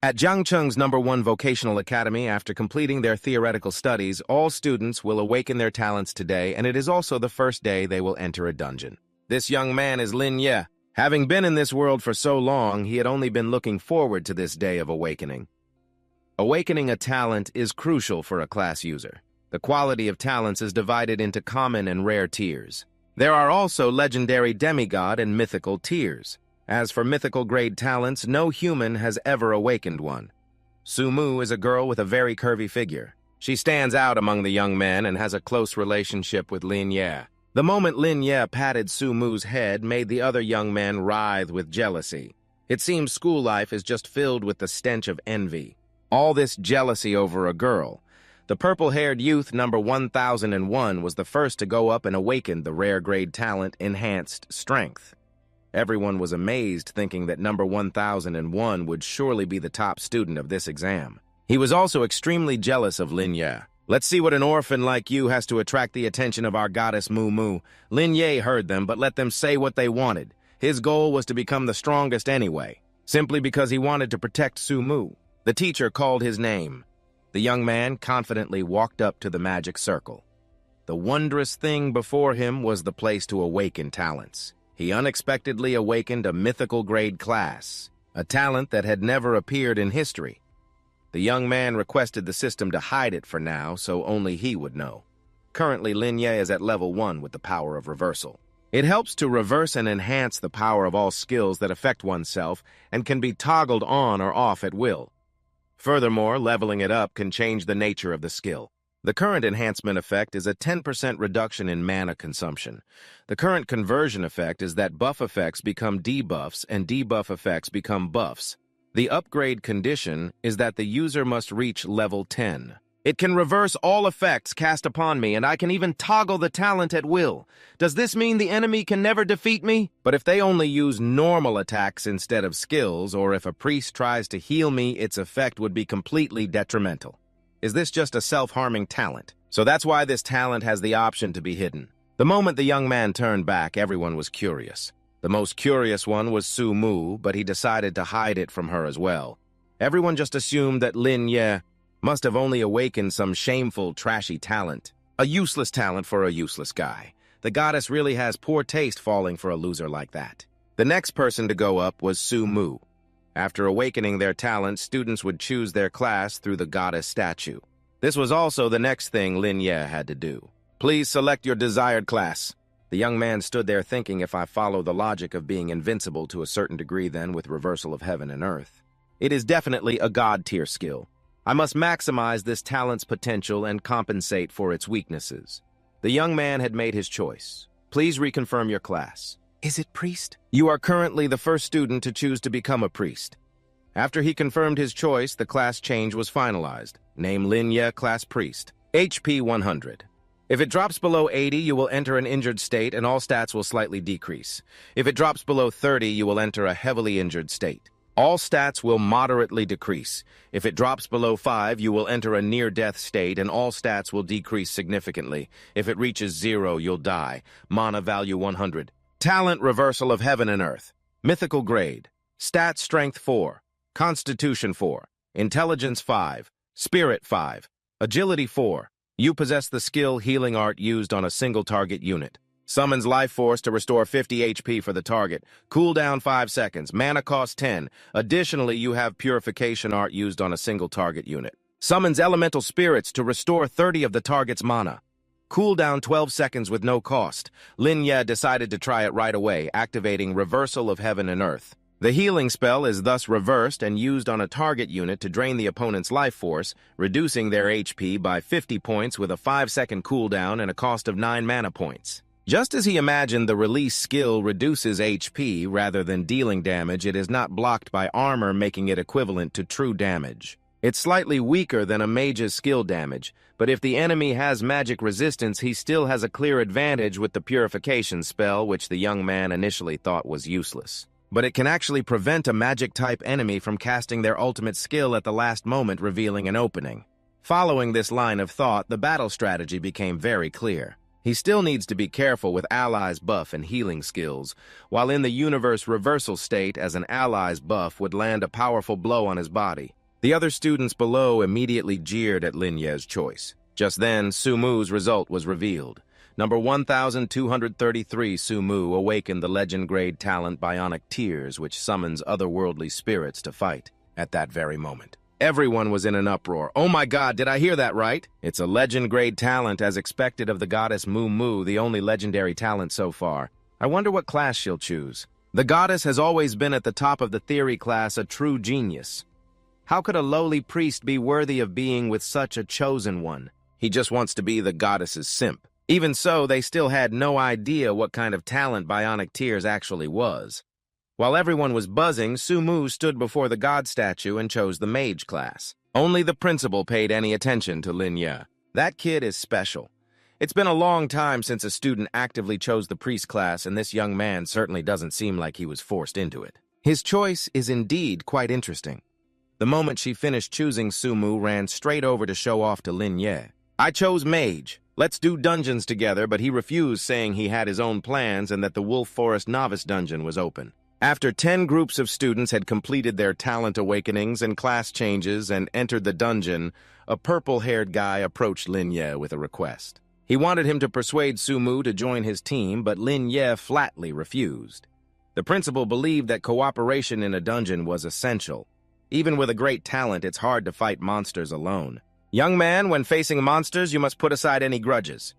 At Jiangcheng's #1 vocational academy, after completing their theoretical studies, all students will awaken their talents today, and it is also the first day they will enter a dungeon. This young man is Lin Ye. Having been in this world for so long, he had only been looking forward to this day of awakening. Awakening a talent is crucial for a class user. The quality of talents is divided into common and rare tiers. There are also legendary demigod and mythical tiers. As for mythical grade talents, no human has ever awakened one. Sumu is a girl with a very curvy figure. She stands out among the young men and has a close relationship with Lin Ye. The moment Lin Ye patted Sumu's head made the other young men writhe with jealousy. It seems school life is just filled with the stench of envy. All this jealousy over a girl. The purple-haired youth number 1001 was the first to go up and awaken the rare grade talent Enhanced Strength. Everyone was amazed, thinking that number 1001 would surely be the top student of this exam. He was also extremely jealous of Lin Ye. Let's see what an orphan like you has to attract the attention of our goddess Mu. Lin Ye heard them, but let them say what they wanted. His goal was to become the strongest anyway, simply because he wanted to protect Sumu. The teacher called his name. The young man confidently walked up to the magic circle. The wondrous thing before him was the place to awaken talents. He unexpectedly awakened a mythical grade class, a talent that had never appeared in history. The young man requested the system to hide it for now, so only he would know. Currently, Lin Ye is at level 1 with the power of reversal. It helps to reverse and enhance the power of all skills that affect oneself and can be toggled on or off at will. Furthermore, leveling it up can change the nature of the skill. The current enhancement effect is a 10% reduction in mana consumption. The current conversion effect is that buff effects become debuffs and debuff effects become buffs. The upgrade condition is that the user must reach level 10. It can reverse all effects cast upon me, and I can even toggle the talent at will. Does this mean the enemy can never defeat me? But if they only use normal attacks instead of skills, or if a priest tries to heal me, its effect would be completely detrimental. Is this just a self-harming talent? So that's why this talent has the option to be hidden. The moment the young man turned back, everyone was curious. The most curious one was Sumu, but he decided to hide it from her as well. Everyone just assumed that Lin Ye must have only awakened some shameful, trashy talent. A useless talent for a useless guy. The goddess really has poor taste falling for a loser like that. The next person to go up was Sumu. After awakening their talent, students would choose their class through the goddess statue. This was also the next thing Lin Ye had to do. Please select your desired class. The young man stood there thinking, if I follow the logic of being invincible to a certain degree then with reversal of heaven and earth. It is definitely a god-tier skill. I must maximize this talent's potential and compensate for its weaknesses. The young man had made his choice. Please reconfirm your class. Is it priest? You are currently the first student to choose to become a priest. After he confirmed his choice, the class change was finalized. Name Lin Ye, class priest. HP 100. If it drops below 80, you will enter an injured state and all stats will slightly decrease. If it drops below 30, you will enter a heavily injured state. All stats will moderately decrease. If it drops below 5, you will enter a near-death state and all stats will decrease significantly. If it reaches 0, you'll die. Mana value 100. Talent reversal of heaven and earth. Mythical grade. Stat strength 4. Constitution 4. Intelligence 5. Spirit 5. Agility 4. You possess the skill healing art used on a single target unit. Summons life force to restore 50 HP for the target. Cooldown 5 seconds. Mana cost 10. Additionally, you have purification art used on a single target unit. Summons elemental spirits to restore 30 of the target's mana. Cooldown 12 seconds with no cost. Lin Ye decided to try it right away, activating Reversal of Heaven and Earth. The healing spell is thus reversed and used on a target unit to drain the opponent's life force, reducing their HP by 50 points with a 5-second cooldown and a cost of 9 mana points. Just as he imagined, the release skill reduces HP rather than dealing damage. It is not blocked by armor, making it equivalent to true damage. It's slightly weaker than a mage's skill damage, but if the enemy has magic resistance, he still has a clear advantage with the purification spell, which the young man initially thought was useless. But it can actually prevent a magic-type enemy from casting their ultimate skill at the last moment, revealing an opening. Following this line of thought, the battle strategy became very clear. He still needs to be careful with allies buff and healing skills, while in the universe reversal state as an allies buff would land a powerful blow on his body. The other students below immediately jeered at Lin Ye's choice. Just then, Sumu's result was revealed. Number 1233 Sumu awakened the legend-grade talent Bionic Tears, which summons otherworldly spirits to fight at that very moment. Everyone was in an uproar. Oh my god, did I hear that right? It's a legend-grade talent as expected of the goddess Mu, the only legendary talent so far. I wonder what class she'll choose. The goddess has always been at the top of the theory class, a true genius. How could a lowly priest be worthy of being with such a chosen one? He just wants to be the goddess's simp. Even so, they still had no idea what kind of talent Bionic Tears actually was. While everyone was buzzing, Sumu stood before the god statue and chose the mage class. Only the principal paid any attention to Lin Ye. That kid is special. It's been a long time since a student actively chose the priest class, and this young man certainly doesn't seem like he was forced into it. His choice is indeed quite interesting. The moment she finished choosing, Sumu ran straight over to show off to Lin Ye. I chose mage. Let's do dungeons together, but he refused, saying he had his own plans and that the Wolf Forest Novice Dungeon was open. After 10 groups of students had completed their talent awakenings and class changes and entered the dungeon, a purple-haired guy approached Lin Ye with a request. He wanted him to persuade Sumu to join his team, but Lin Ye flatly refused. The principal believed that cooperation in a dungeon was essential. Even with a great talent, it's hard to fight monsters alone. Young man, when facing monsters, you must put aside any grudges.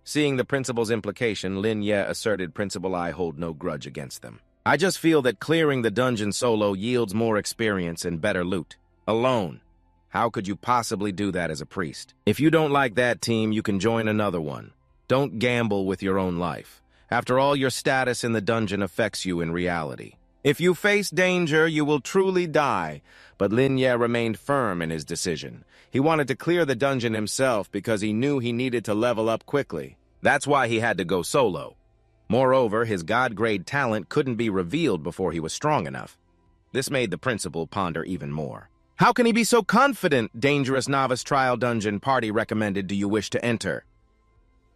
Seeing the principal's implication, Lin Ye asserted, Principal, I hold no grudge against them. I just feel that clearing the dungeon solo yields more experience and better loot. Alone. How could you possibly do that as a priest? If you don't like that team, you can join another one. Don't gamble with your own life. After all, your status in the dungeon affects you in reality. If you face danger, you will truly die. But Lin Ye remained firm in his decision. He wanted to clear the dungeon himself because he knew he needed to level up quickly. That's why he had to go solo. Moreover, his god-grade talent couldn't be revealed before he was strong enough. This made the principal ponder even more. How can he be so confident? Dangerous novice trial dungeon party recommended. Do you wish to enter?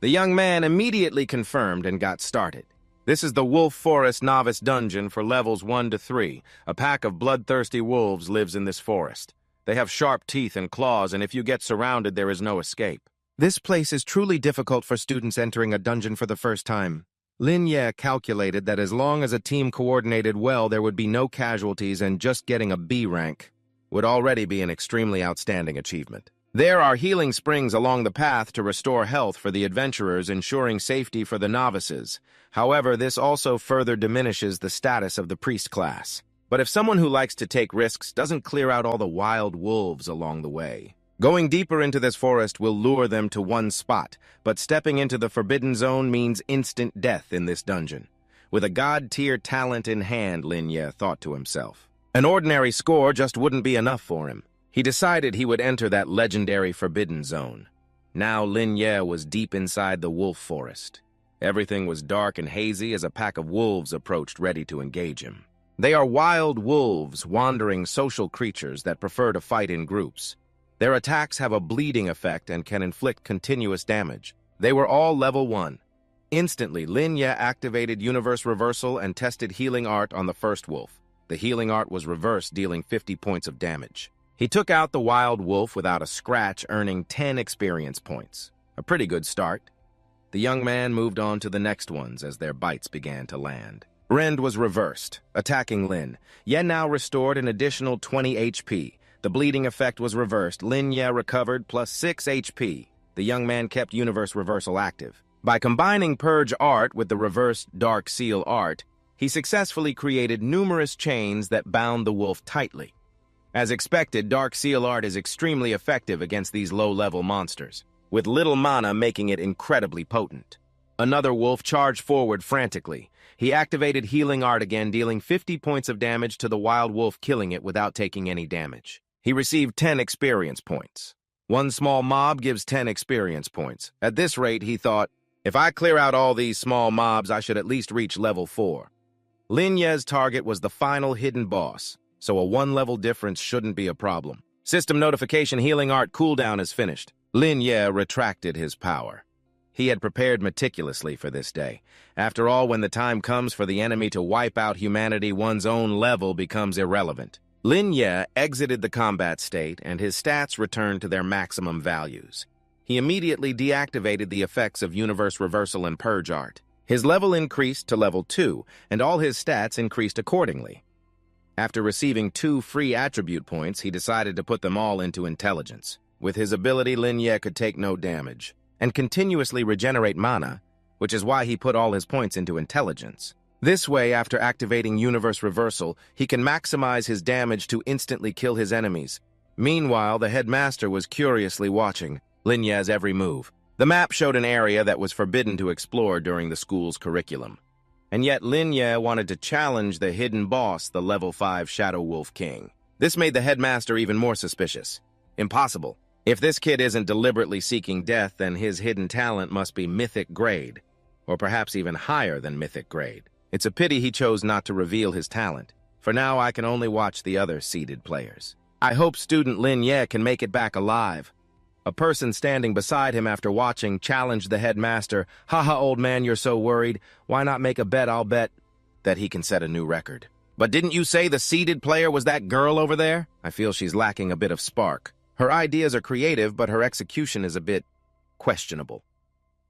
The young man immediately confirmed and got started. This is the Wolf Forest Novice Dungeon for levels 1 to 3. A pack of bloodthirsty wolves lives in this forest. They have sharp teeth and claws, and if you get surrounded, there is no escape. This place is truly difficult for students entering a dungeon for the first time. Lin Ye calculated that as long as a team coordinated well, there would be no casualties, and just getting a B rank would already be an extremely outstanding achievement. There are healing springs along the path to restore health for the adventurers, ensuring safety for the novices. However, this also further diminishes the status of the priest class. But if someone who likes to take risks doesn't clear out all the wild wolves along the way, going deeper into this forest will lure them to one spot, but stepping into the forbidden zone means instant death in this dungeon. With a god-tier talent in hand, Lin Ye thought to himself. An ordinary score just wouldn't be enough for him. He decided he would enter that legendary forbidden zone. Now Lin Ye was deep inside the wolf forest. Everything was dark and hazy as a pack of wolves approached, ready to engage him. They are wild wolves, wandering social creatures that prefer to fight in groups. Their attacks have a bleeding effect and can inflict continuous damage. They were all level 1. Instantly, Lin Ye activated Universe Reversal and tested Healing Art on the first wolf. The Healing Art was reversed, dealing 50 points of damage. He took out the wild wolf without a scratch, earning 10 experience points. A pretty good start. The young man moved on to the next ones as their bites began to land. Rend was reversed, attacking Lin. Ye now restored an additional 20 HP. The bleeding effect was reversed. Lin Ye recovered plus 6 HP. The young man kept Universe Reversal active. By combining Purge Art with the reversed Dark Seal Art, he successfully created numerous chains that bound the wolf tightly. As expected, Dark Seal Art is extremely effective against these low-level monsters, with little mana making it incredibly potent. Another wolf charged forward frantically. He activated Healing Art again, dealing 50 points of damage to the wild wolf, killing it without taking any damage. He received 10 experience points. One small mob gives 10 experience points. At this rate, he thought, if I clear out all these small mobs, I should at least reach level 4. Lin Ye's target was the final hidden boss, so a 1-level difference shouldn't be a problem. System notification: Healing Art cooldown is finished. Lin Ye retracted his power. He had prepared meticulously for this day. After all, when the time comes for the enemy to wipe out humanity, one's own level becomes irrelevant. Lin Ye exited the combat state, and his stats returned to their maximum values. He immediately deactivated the effects of Universe Reversal and Purge Art. His level increased to level 2, and all his stats increased accordingly. After receiving 2 free attribute points, he decided to put them all into intelligence. With his ability, Lin Ye could take no damage and continuously regenerate mana, which is why he put all his points into intelligence. This way, after activating Universe Reversal, he can maximize his damage to instantly kill his enemies. Meanwhile, the headmaster was curiously watching Lin Ye's every move. The map showed an area that was forbidden to explore during the school's curriculum. And yet Lin Ye wanted to challenge the hidden boss, the level 5 Shadow Wolf King. This made the headmaster even more suspicious. Impossible. If this kid isn't deliberately seeking death, then his hidden talent must be mythic grade, or perhaps even higher than mythic grade. It's a pity he chose not to reveal his talent. For now, I can only watch the other seeded players. I hope student Lin Ye can make it back alive. A person standing beside him after watching challenged the headmaster, "Haha, old man, you're so worried. Why not make a bet? I'll bet that he can set a new record." "But didn't you say the seeded player was that girl over there?" I feel she's lacking a bit of spark. Her ideas are creative, but her execution is a bit questionable.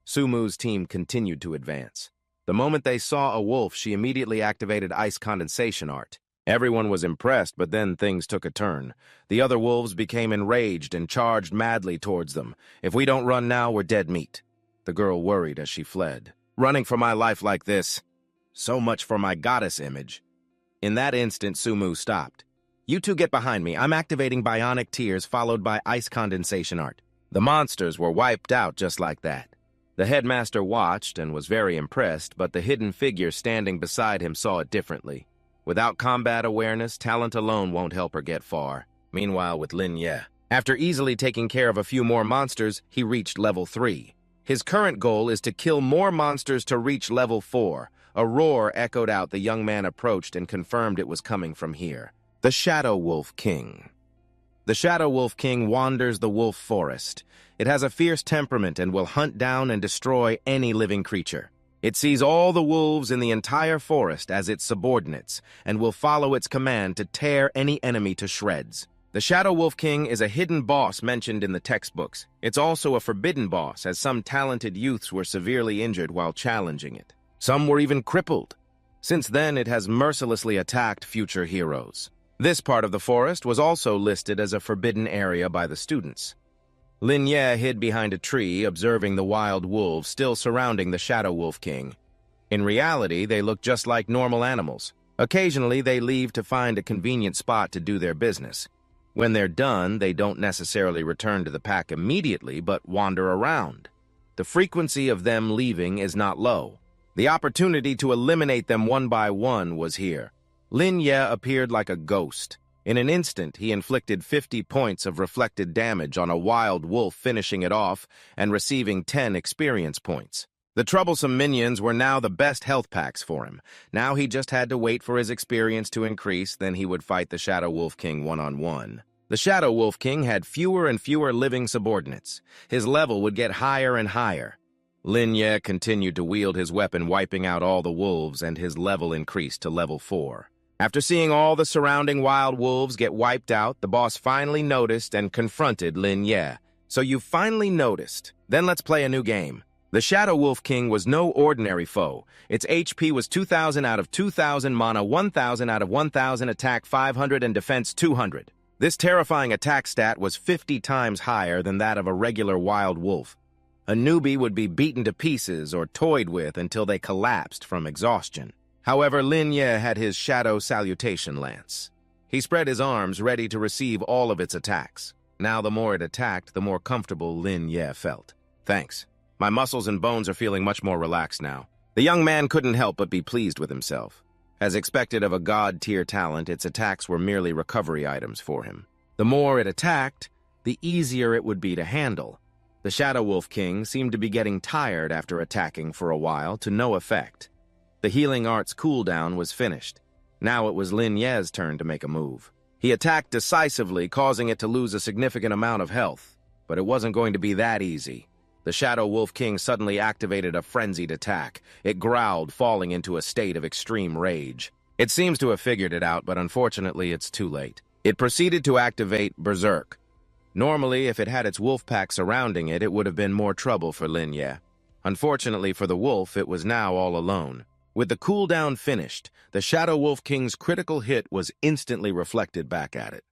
Sumu's team continued to advance. The moment they saw a wolf, she immediately activated ice condensation art. Everyone was impressed, but then things took a turn. The other wolves became enraged and charged madly towards them. "If we don't run now, we're dead meat." The girl worried as she fled. "Running for my life like this. So much for my goddess image." In that instant, Sumu stopped. "You two get behind me. I'm activating bionic tears followed by ice condensation art." The monsters were wiped out just like that. The headmaster watched and was very impressed, but the hidden figure standing beside him saw it differently. Without combat awareness, talent alone won't help her get far. Meanwhile, with Lin Ye, after easily taking care of a few more monsters, he reached level 3. His current goal is to kill more monsters to reach level 4. A roar echoed out. The young man approached and confirmed it was coming from here. The Shadow Wolf King. The Shadow Wolf King wanders the wolf forest. It has a fierce temperament and will hunt down and destroy any living creature. It sees all the wolves in the entire forest as its subordinates and will follow its command to tear any enemy to shreds. The Shadow Wolf King is a hidden boss mentioned in the textbooks. It's also a forbidden boss, as some talented youths were severely injured while challenging it. Some were even crippled. Since then, it has mercilessly attacked future heroes. This part of the forest was also listed as a forbidden area by the students. Lin Ye hid behind a tree, observing the wild wolves still surrounding the Shadow Wolf King. In reality, they look just like normal animals. Occasionally, they leave to find a convenient spot to do their business. When they're done, they don't necessarily return to the pack immediately, but wander around. The frequency of them leaving is not low. The opportunity to eliminate them one by one was here. Lin Ye appeared like a ghost. In an instant, he inflicted 50 points of reflected damage on a wild wolf, finishing it off and receiving 10 experience points. The troublesome minions were now the best health packs for him. Now he just had to wait for his experience to increase, then he would fight the Shadow Wolf King one-on-one. The Shadow Wolf King had fewer and fewer living subordinates. His level would get higher and higher. Lin Ye continued to wield his weapon, wiping out all the wolves, and his level increased to level 4. After seeing all the surrounding wild wolves get wiped out, the boss finally noticed and confronted Lin Ye. "So you finally noticed. Then let's play a new game." The Shadow Wolf King was no ordinary foe. Its HP was 2,000 out of 2,000, mana 1,000 out of 1,000, attack 500, and defense 200. This terrifying attack stat was 50 times higher than that of a regular wild wolf. A newbie would be beaten to pieces or toyed with until they collapsed from exhaustion. However, Lin Ye had his Shadow Salutation Lance. He spread his arms, ready to receive all of its attacks. Now the more it attacked, the more comfortable Lin Ye felt. "Thanks. My muscles and bones are feeling much more relaxed now." The young man couldn't help but be pleased with himself. As expected of a god-tier talent, its attacks were merely recovery items for him. The more it attacked, the easier it would be to handle. The Shadow Wolf King seemed to be getting tired after attacking for a while, to no effect. The healing art's cooldown was finished. Now it was Lin Ye's turn to make a move. He attacked decisively, causing it to lose a significant amount of health. But it wasn't going to be that easy. The Shadow Wolf King suddenly activated a frenzied attack. It growled, falling into a state of extreme rage. It seems to have figured it out, but unfortunately it's too late. It proceeded to activate Berserk. Normally, if it had its wolf pack surrounding it, it would have been more trouble for Lin Ye. Unfortunately for the wolf, it was now all alone. With the cooldown finished, the Shadow Wolf King's critical hit was instantly reflected back at it.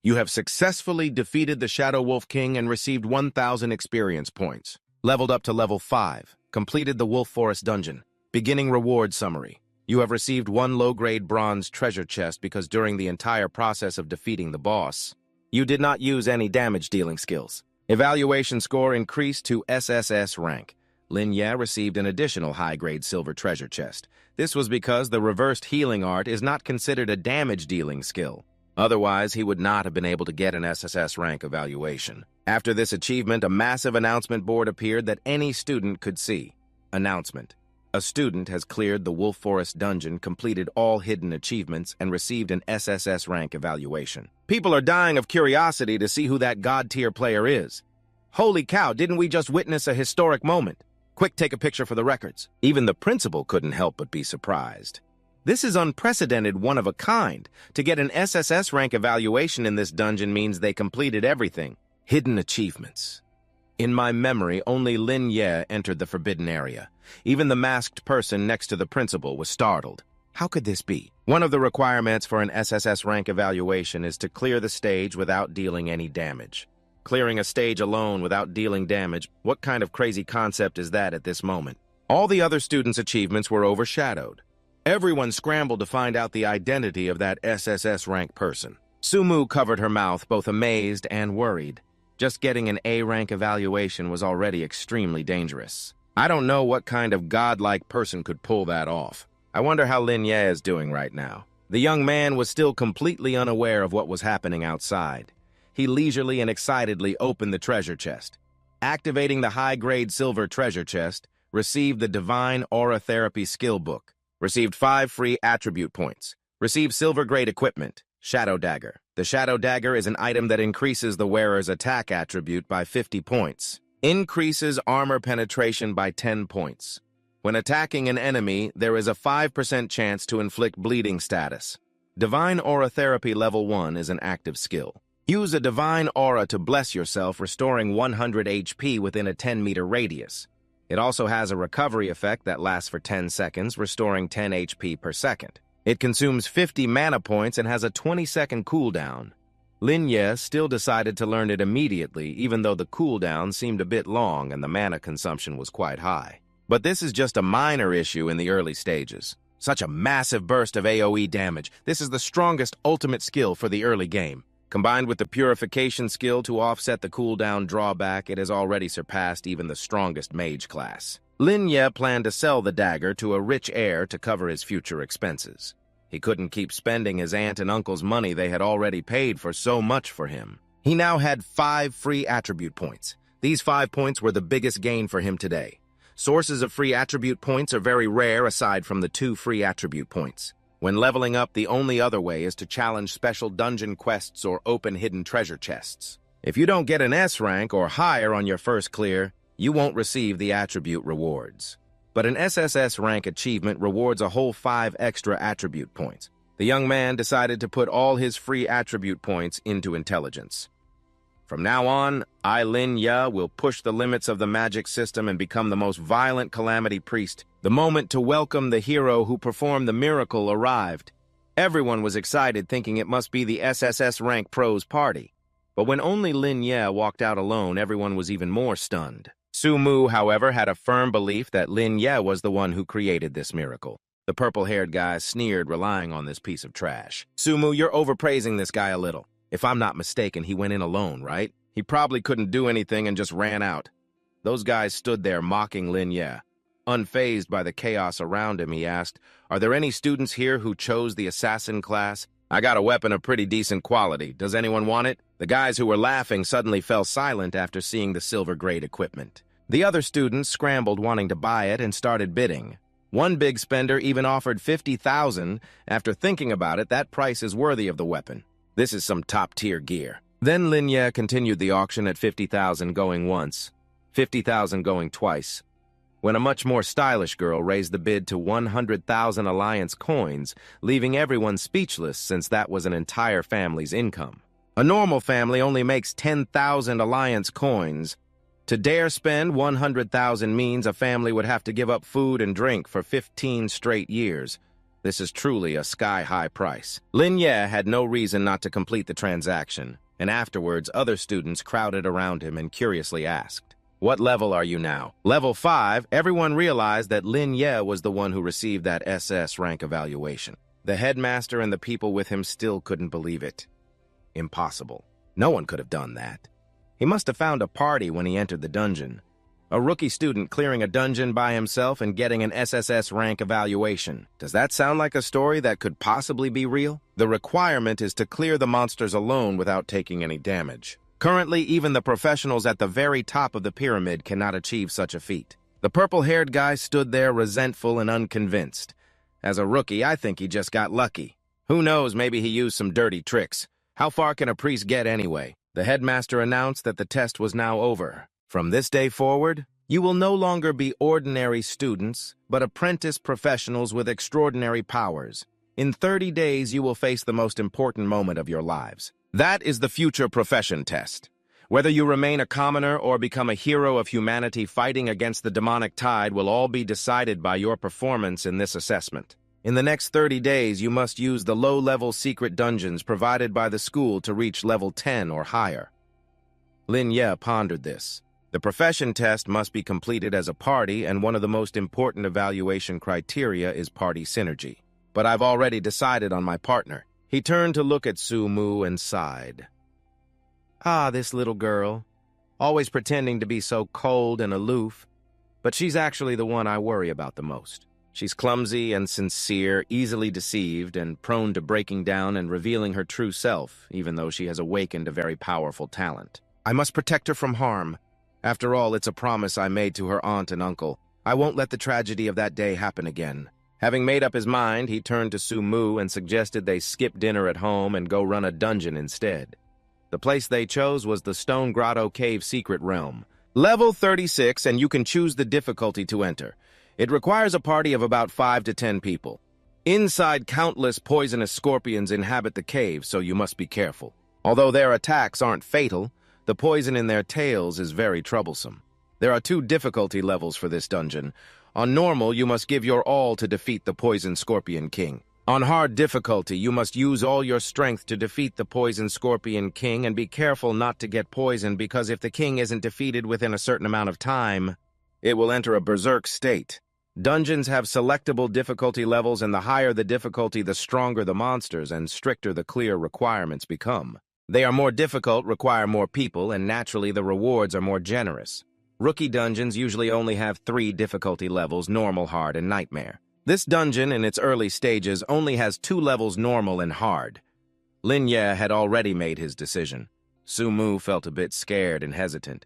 You have successfully defeated the Shadow Wolf King and received 1,000 experience points. Leveled up to level 5. Completed the Wolf Forest Dungeon. Beginning reward summary. You have received 1 low-grade bronze treasure chest because during the entire process of defeating the boss, you did not use any damage-dealing skills. Evaluation score increased to SSS rank. Lin Ye received an additional high-grade silver treasure chest. This was because the reversed healing art is not considered a damage-dealing skill. Otherwise, he would not have been able to get an SSS rank evaluation. After this achievement, a massive announcement board appeared that any student could see. Announcement. A student has cleared the Wolf Forest Dungeon, completed all hidden achievements, and received an SSS rank evaluation. People are dying of curiosity to see who that God-tier player is. Holy cow, didn't we just witness a historic moment? Quick, take a picture for the records. Even the principal couldn't help but be surprised. This is unprecedented, one of a kind. To get an SSS rank evaluation in this dungeon means they completed everything. Hidden achievements. In my memory, only Lin Ye entered the forbidden area. Even the masked person next to the principal was startled. How could this be? One of the requirements for an SSS rank evaluation is to clear the stage without dealing any damage. Clearing a stage alone without dealing damage, what kind of crazy concept is that at this moment? All the other students' achievements were overshadowed. Everyone scrambled to find out the identity of that SSS rank person. Sumu covered her mouth, both amazed and worried. Just getting an A rank evaluation was already extremely dangerous. I don't know what kind of godlike person could pull that off. I wonder how Lin Ye is doing right now. The young man was still completely unaware of what was happening outside. He leisurely and excitedly opened the treasure chest. Activating the high-grade silver treasure chest, received the Divine Aura Therapy skill book. Received 5 free attribute points. Received silver-grade equipment, Shadow Dagger. The Shadow Dagger is an item that increases the wearer's attack attribute by 50 points. Increases armor penetration by 10 points. When attacking an enemy, there is a 5% chance to inflict bleeding status. Divine Aura Therapy Level 1 is an active skill. Use a Divine Aura to bless yourself, restoring 100 HP within a 10-meter radius. It also has a recovery effect that lasts for 10 seconds, restoring 10 HP per second. It consumes 50 mana points and has a 20-second cooldown. Lin Ye still decided to learn it immediately, even though the cooldown seemed a bit long and the mana consumption was quite high. But this is just a minor issue in the early stages. Such a massive burst of AoE damage. This is the strongest ultimate skill for the early game. Combined with the purification skill to offset the cooldown drawback, it has already surpassed even the strongest mage class. Lin Ye planned to sell the dagger to a rich heir to cover his future expenses. He couldn't keep spending his aunt and uncle's money they had already paid for so much for him. He now had 5 free attribute points. These 5 points were the biggest gain for him today. Sources of free attribute points are very rare aside from the 2 free attribute points. When leveling up, the only other way is to challenge special dungeon quests or open hidden treasure chests. If you don't get an S rank or higher on your first clear, you won't receive the attribute rewards. But an SSS rank achievement rewards a whole 5 extra attribute points. The young man decided to put all his free attribute points into intelligence. From now on, I, Lin Ye, will push the limits of the magic system and become the most violent calamity priest. The moment to welcome the hero who performed the miracle arrived. Everyone was excited, thinking it must be the SSS rank pros party. But when only Lin Ye walked out alone, everyone was even more stunned. Sumu, however, had a firm belief that Lin Ye was the one who created this miracle. The purple-haired guy sneered, relying on this piece of trash. Sumu, you're overpraising this guy a little. If I'm not mistaken, he went in alone, right? He probably couldn't do anything and just ran out. Those guys stood there mocking Lin Ye. Unfazed by the chaos around him, he asked, "Are there any students here who chose the assassin class? I got a weapon of pretty decent quality. Does anyone want it?" The guys who were laughing suddenly fell silent after seeing the silver-grade equipment. The other students scrambled wanting to buy it and started bidding. One big spender even offered 50,000. After thinking about it, that price is worthy of the weapon. This is some top-tier gear. Then Lin Ye continued the auction at 50,000, going once, 50,000 going twice, when a much more stylish girl raised the bid to 100,000 Alliance coins, leaving everyone speechless since that was an entire family's income. A normal family only makes 10,000 Alliance coins. To dare spend 100,000 means a family would have to give up food and drink for 15 straight years. This is truly a sky-high price. Lin Ye had no reason not to complete the transaction, and afterwards other students crowded around him and curiously asked, "What level are you now?" Level 5, everyone realized that Lin Ye was the one who received that SS rank evaluation. The headmaster and the people with him still couldn't believe it. Impossible. No one could have done that. He must have found a party when he entered the dungeon. A rookie student clearing a dungeon by himself and getting an SSS rank evaluation. Does that sound like a story that could possibly be real? The requirement is to clear the monsters alone without taking any damage. Currently, even the professionals at the very top of the pyramid cannot achieve such a feat. The purple-haired guy stood there resentful and unconvinced. As a rookie, I think he just got lucky. Who knows, maybe he used some dirty tricks. How far can a priest get anyway? The headmaster announced that the test was now over. From this day forward, you will no longer be ordinary students, but apprentice professionals with extraordinary powers. In 30 days, you will face the most important moment of your lives. That is the future profession test. Whether you remain a commoner or become a hero of humanity fighting against the demonic tide will all be decided by your performance in this assessment. In the next 30 days, you must use the low-level secret dungeons provided by the school to reach level 10 or higher. Lin Ye pondered this. The profession test must be completed as a party, and one of the most important evaluation criteria is party synergy. But I've already decided on my partner. He turned to look at Su Mu and sighed. Ah, this little girl. Always pretending to be so cold and aloof. But she's actually the one I worry about the most. She's clumsy and sincere, easily deceived, and prone to breaking down and revealing her true self, even though she has awakened a very powerful talent. I must protect her from harm. After all, it's a promise I made to her aunt and uncle. I won't let the tragedy of that day happen again. Having made up his mind, he turned to Su Mu and suggested they skip dinner at home and go run a dungeon instead. The place they chose was the Stone Grotto Cave Secret Realm. Level 36, and you can choose the difficulty to enter. It requires a party of about 5 to 10 people. Inside, countless poisonous scorpions inhabit the cave, so you must be careful. Although their attacks aren't fatal, the poison in their tails is very troublesome. There are 2 difficulty levels for this dungeon. On normal, you must give your all to defeat the Poison Scorpion King. On hard difficulty, you must use all your strength to defeat the Poison Scorpion King and be careful not to get poisoned because if the king isn't defeated within a certain amount of time, it will enter a berserk state. Dungeons have selectable difficulty levels, and the higher the difficulty, the stronger the monsters and stricter the clear requirements become. They are more difficult, require more people, and naturally the rewards are more generous. Rookie dungeons usually only have 3 difficulty levels, normal, hard, and nightmare. This dungeon, in its early stages, only has 2 levels, normal and hard. Lin Ye had already made his decision. Su Mu felt a bit scared and hesitant.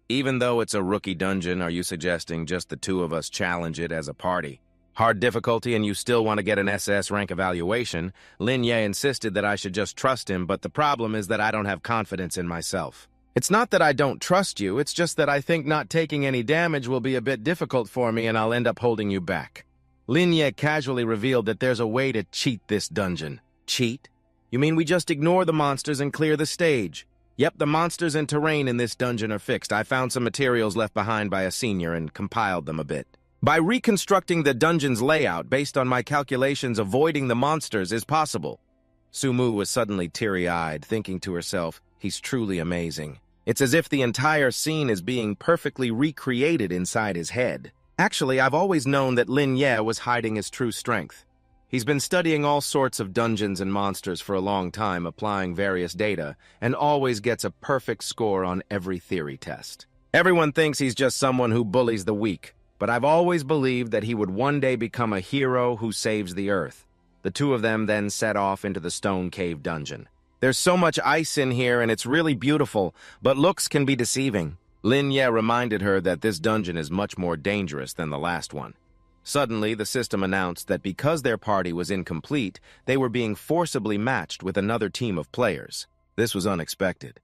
Even though it's a rookie dungeon, are you suggesting just the 2 of us challenge it as a party? Hard difficulty and you still want to get an SS rank evaluation? Lin Ye insisted that I should just trust him, but the problem is that I don't have confidence in myself. It's not that I don't trust you, it's just that I think not taking any damage will be a bit difficult for me and I'll end up holding you back. Lin Ye casually revealed that there's a way to cheat this dungeon. Cheat? You mean we just ignore the monsters and clear the stage? Yep, the monsters and terrain in this dungeon are fixed. I found some materials left behind by a senior and compiled them a bit. By reconstructing the dungeon's layout based on my calculations, avoiding the monsters is possible. Su Mu was suddenly teary-eyed, thinking to herself, he's truly amazing. It's as if the entire scene is being perfectly recreated inside his head. Actually, I've always known that Lin Ye was hiding his true strength. He's been studying all sorts of dungeons and monsters for a long time, applying various data, and always gets a perfect score on every theory test. Everyone thinks he's just someone who bullies the weak, but I've always believed that he would one day become a hero who saves the earth. The 2 of them then set off into the Stone Cave dungeon. There's so much ice in here and it's really beautiful, but looks can be deceiving. Lin Ye reminded her that this dungeon is much more dangerous than the last one. Suddenly, the system announced that because their party was incomplete, they were being forcibly matched with another team of players. This was unexpected.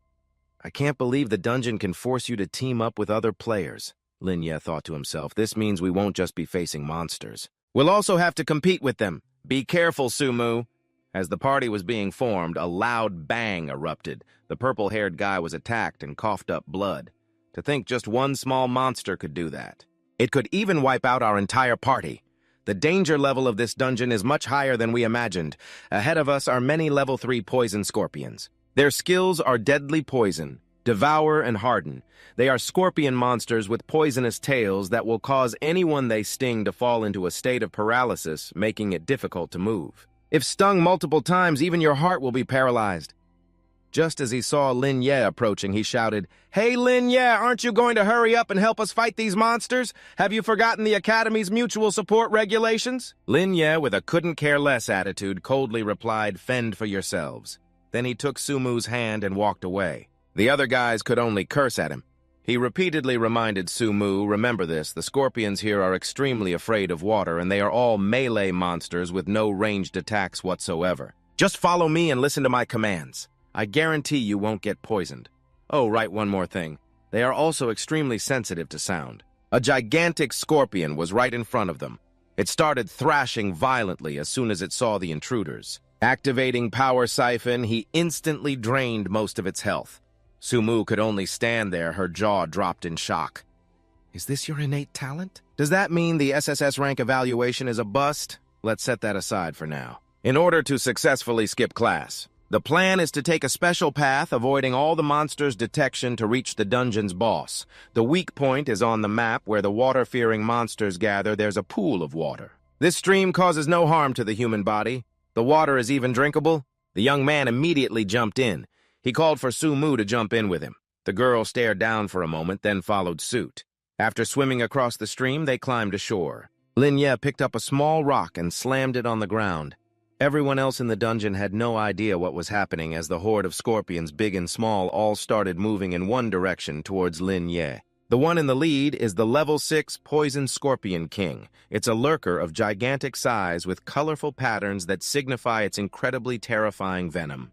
I can't believe the dungeon can force you to team up with other players, Lin Ye thought to himself. This means we won't just be facing monsters. We'll also have to compete with them. Be careful, Sumu. As the party was being formed, a loud bang erupted. The purple-haired guy was attacked and coughed up blood. To think just one small monster could do that. It could even wipe out our entire party. The danger level of this dungeon is much higher than we imagined. Ahead of us are many level 3 poison scorpions. Their skills are deadly poison, devour and harden. They are scorpion monsters with poisonous tails that will cause anyone they sting to fall into a state of paralysis, making it difficult to move. If stung multiple times, even your heart will be paralyzed. Just as he saw Lin Ye approaching, he shouted, "Hey, Lin Ye, aren't you going to hurry up and help us fight these monsters? Have you forgotten the Academy's mutual support regulations?" Lin Ye, with a couldn't-care-less attitude, coldly replied, "Fend for yourselves." Then he took Sumu's hand and walked away. The other guys could only curse at him. He repeatedly reminded Sumu, "Remember this, the scorpions here are extremely afraid of water, and they are all melee monsters with no ranged attacks whatsoever. Just follow me and listen to my commands. I guarantee you won't get poisoned. Oh, right, one more thing. They are also extremely sensitive to sound." A gigantic scorpion was right in front of them. It started thrashing violently as soon as it saw the intruders. Activating Power Siphon, he instantly drained most of its health. Sumu could only stand there, her jaw dropped in shock. "Is this your innate talent? Does that mean the SSS rank evaluation is a bust? Let's set that aside for now. In order to successfully skip class, the plan is to take a special path, avoiding all the monsters' detection to reach the dungeon's boss. The weak point is on the map where the water-fearing monsters gather. There's a pool of water. This stream causes no harm to the human body. The water is even drinkable." The young man immediately jumped in. He called for Sumu to jump in with him. The girl stared down for a moment, then followed suit. After swimming across the stream, they climbed ashore. Lin Ye picked up a small rock and slammed it on the ground. Everyone else in the dungeon had no idea what was happening as the horde of scorpions, big and small, all started moving in one direction towards Lin Ye. The one in the lead is the level 6 Poison Scorpion King. It's a lurker of gigantic size with colorful patterns that signify its incredibly terrifying venom.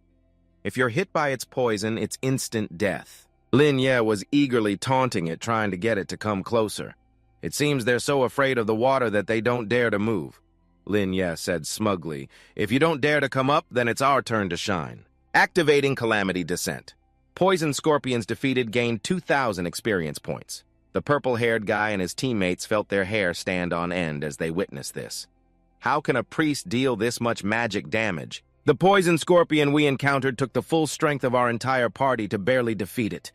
If you're hit by its poison, it's instant death. Lin Ye was eagerly taunting it, trying to get it to come closer. "It seems they're so afraid of the water that they don't dare to move," Lin Ye said smugly. "If you don't dare to come up, then it's our turn to shine." Activating Calamity Descent. Poison Scorpions defeated gained 2,000 experience points. The purple-haired guy and his teammates felt their hair stand on end as they witnessed this. How can a priest deal this much magic damage? The poison scorpion we encountered took the full strength of our entire party to barely defeat it.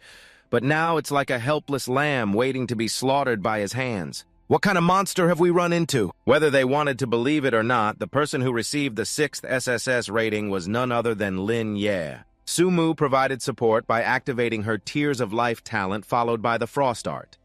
But now it's like a helpless lamb waiting to be slaughtered by his hands. What kind of monster have we run into? Whether they wanted to believe it or not, the person who received the 6th SSS rating was none other than Lin Ye. Sumu provided support by activating her Tears of Life talent, followed by the Frost Art.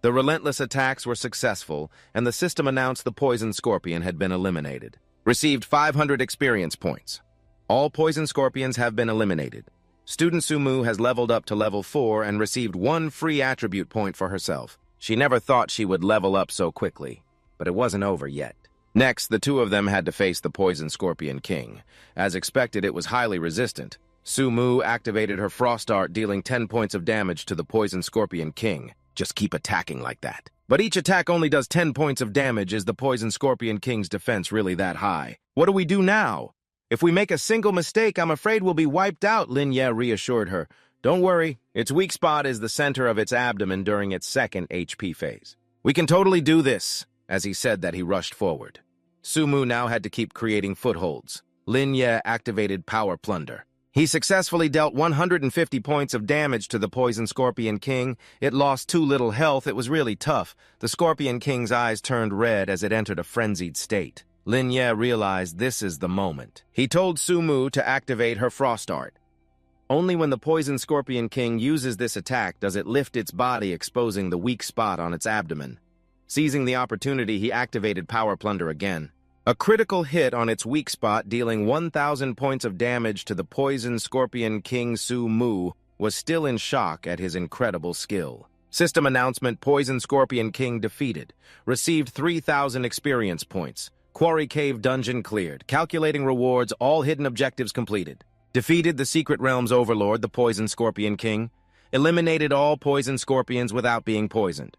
The relentless attacks were successful, and the system announced the poison scorpion had been eliminated. Received 500 experience points. All poison scorpions have been eliminated. Student Sumu has leveled up to level 4 and received 1 free attribute point for herself. She never thought she would level up so quickly, but it wasn't over yet. Next, the two of them had to face the Poison Scorpion King. As expected, it was highly resistant. Sumu activated her Frost Art, dealing 10 points of damage to the Poison Scorpion King. Just keep attacking like that. But each attack only does 10 points of damage. Is the Poison Scorpion King's defense really that high? What do we do now? If we make a single mistake, I'm afraid we'll be wiped out, Lin Ye reassured her. Don't worry, its weak spot is the center of its abdomen during its second HP phase. We can totally do this. As he said that, he rushed forward. Sumu now had to keep creating footholds. Lin Ye activated Power Plunder. He successfully dealt 150 points of damage to the Poison Scorpion King. It lost too little health. It was really tough. The Scorpion King's eyes turned red as it entered a frenzied state. Lin Ye realized this is the moment. He told Sumu to activate her Frost Art. Only when the Poison Scorpion King uses this attack does it lift its body, exposing the weak spot on its abdomen. Seizing the opportunity, he activated Power Plunder again. A critical hit on its weak spot, dealing 1,000 points of damage to the Poison Scorpion King. Sumu was still in shock at his incredible skill. System announcement: Poison Scorpion King defeated. Received 3,000 experience points. Quarry Cave dungeon cleared. Calculating rewards, all hidden objectives completed. Defeated the Secret Realm's overlord, the Poison Scorpion King. eliminated all poison scorpions without being poisoned.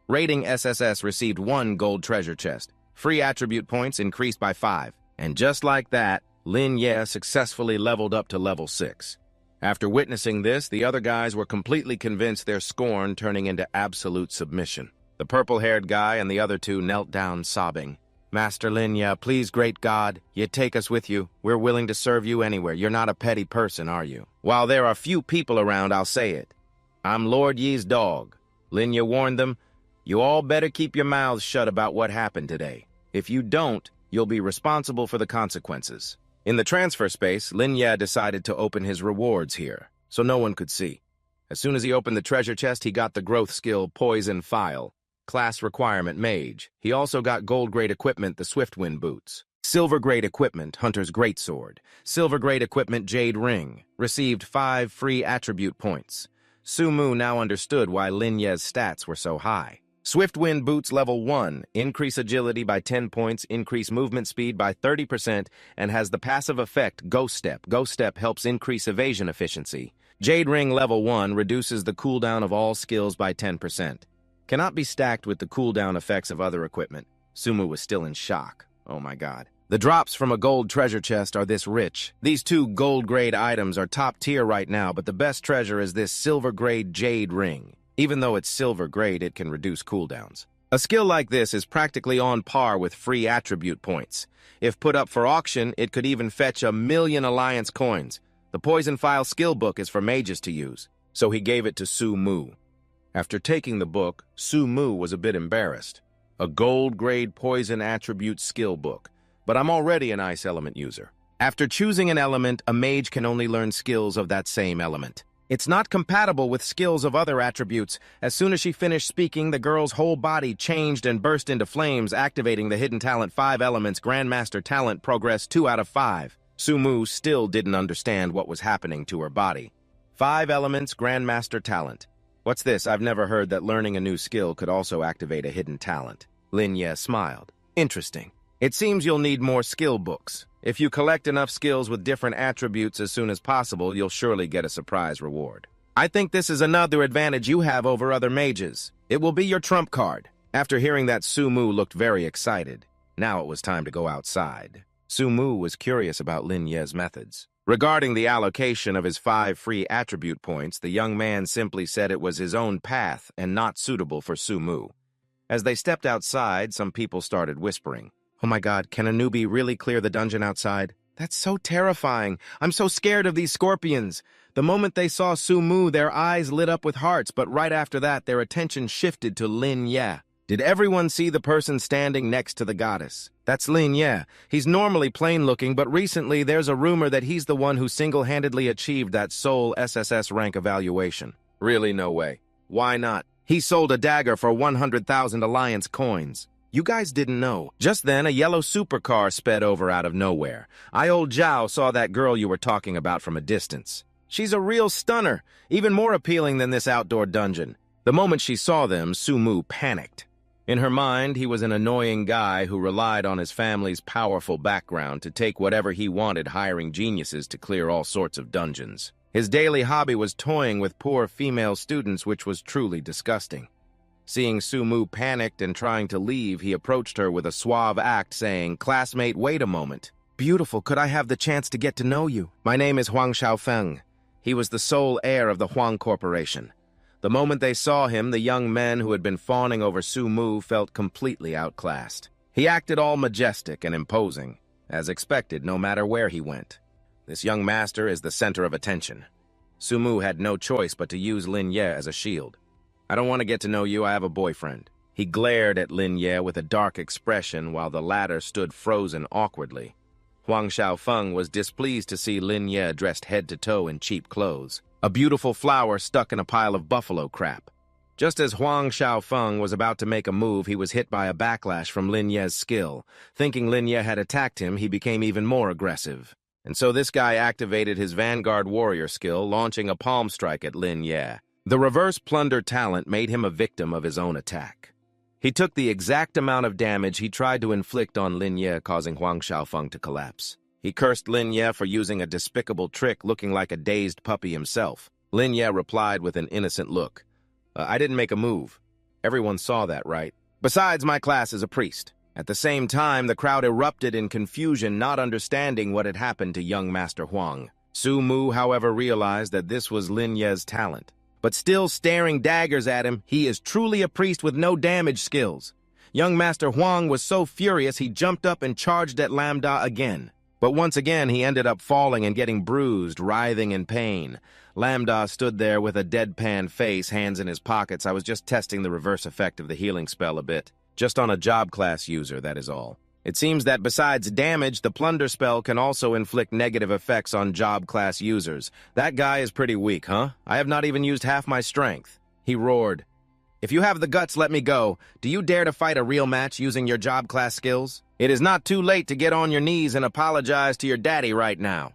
Rating SSS received 1 gold treasure chest. Free attribute points increased by 5. And just like that, Lin Ye successfully leveled up to level 6. After witnessing this, the other guys were completely convinced their scorn turning into absolute submission. The purple-haired guy and the other two knelt down sobbing. Master Lin Ye, please, great God, you take us with you. We're willing to serve you anywhere. You're not a petty person, are you? While there are few people around, I'll say it. I'm Lord Yi's dog. Lin Ye warned them, you all better keep your mouths shut about what happened today. If you don't, you'll be responsible for the consequences. In the transfer space, Lin Ye decided to open his rewards here, so no one could see. As soon as he opened the treasure chest, he got the growth skill Poison File, class requirement Mage. He also got gold-grade equipment, the Swiftwind Boots. Silver-grade equipment, Hunter's Greatsword. Silver-grade equipment, Jade Ring. Received 5 free attribute points. Sumu now understood why Lin Ye's stats were so high. Swiftwind Boots level 1, increase agility by 10 points, increase movement speed by 30%, and has the passive effect Ghost Step. Ghost Step helps increase evasion efficiency. Jade Ring level 1 reduces the cooldown of all skills by 10%. Cannot be stacked with the cooldown effects of other equipment. Sumu was still in shock. Oh my god. The drops from a gold treasure chest are this rich. These 2 gold-grade items are top tier right now, but the best treasure is this silver-grade Jade Ring. Even though it's silver-grade, it can reduce cooldowns. A skill like this is practically on par with free attribute points. If put up for auction, it could even fetch 1,000,000 Alliance coins. The Poison File skill book is for mages to use, so he gave it to Sumu. After taking the book, Sumu was a bit embarrassed. A gold-grade poison attribute skill book, but I'm already an ice element user. After choosing an element, a mage can only learn skills of that same element. It's not compatible with skills of other attributes. As soon as she finished speaking, the girl's whole body changed and burst into flames, activating the hidden talent 5 elements Grandmaster talent progress 2 out of 5. Sumu still didn't understand what was happening to her body. 5 elements Grandmaster talent. What's this? I've never heard that learning a new skill could also activate a hidden talent. Lin Ye smiled. Interesting. It seems you'll need more skill books. If you collect enough skills with different attributes as soon as possible, you'll surely get a surprise reward. I think this is another advantage you have over other mages. It will be your trump card. After hearing that, Sumu looked very excited. Now it was time to go outside. Sumu was curious about Lin Ye's methods. Regarding the allocation of his 5 free attribute points, the young man simply said it was his own path and not suitable for Sumu. As they stepped outside, some people started whispering. Oh my god, can a newbie really clear the dungeon outside? That's so terrifying. I'm so scared of these scorpions. The moment they saw Sumu, their eyes lit up with hearts, but right after that, their attention shifted to Lin Ye. Did everyone see the person standing next to the goddess? That's Lin Ye. He's normally plain-looking, but recently there's a rumor that he's the one who single-handedly achieved that sole SSS rank evaluation. Really, no way. Why not? He sold a dagger for 100,000 Alliance coins. You guys didn't know. Just then, a yellow supercar sped over out of nowhere. Old Zhao saw that girl you were talking about from a distance. She's a real stunner, even more appealing than this outdoor dungeon. The moment she saw them, Sumu panicked. In her mind, he was an annoying guy who relied on his family's powerful background to take whatever he wanted, hiring geniuses to clear all sorts of dungeons. His daily hobby was toying with poor female students, which was truly disgusting. Seeing Sumu panicked and trying to leave, he approached her with a suave act, saying, "Classmate, wait a moment. Beautiful, could I have the chance to get to know you? My name is Huang Xiaofeng." He was the sole heir of the Huang Corporation. The moment they saw him, the young men who had been fawning over Sumu felt completely outclassed. He acted all majestic and imposing, as expected, no matter where he went. This young master is the center of attention. Sumu had no choice but to use Lin Ye as a shield. "I don't want to get to know you, I have a boyfriend." He glared at Lin Ye with a dark expression while the latter stood frozen awkwardly. Huang Xiaofeng was displeased to see Lin Ye dressed head to toe in cheap clothes, a beautiful flower stuck in a pile of buffalo crap. Just as Huang Xiaofeng was about to make a move, he was hit by a backlash from Lin Ye's skill. Thinking Lin Ye had attacked him, he became even more aggressive. And so this guy activated his Vanguard Warrior skill, launching a palm strike at Lin Ye. The reverse plunder talent made him a victim of his own attack. He took the exact amount of damage he tried to inflict on Lin Ye, causing Huang Xiaofeng to collapse. He cursed Lin Ye for using a despicable trick, looking like a dazed puppy himself. Lin Ye replied with an innocent look. I didn't make a move. Everyone saw that, right? Besides, my class is a priest. At the same time, the crowd erupted in confusion, not understanding what had happened to young Master Huang. Su Mu, however, realized that this was Lin Ye's talent. But still staring daggers at him, he is truly a priest with no damage skills. Young Master Huang was so furious he jumped up and charged at Lambda again. But once again, he ended up falling and getting bruised, writhing in pain. Lambda stood there with a deadpan face, hands in his pockets. I was just testing the reverse effect of the healing spell a bit. Just on a job class user, that is all. It seems that besides damage, the plunder spell can also inflict negative effects on job class users. That guy is pretty weak, huh? I have not even used half my strength. He roared. If you have the guts, let me go. Do you dare to fight a real match using your job class skills? It is not too late to get on your knees and apologize to your daddy right now.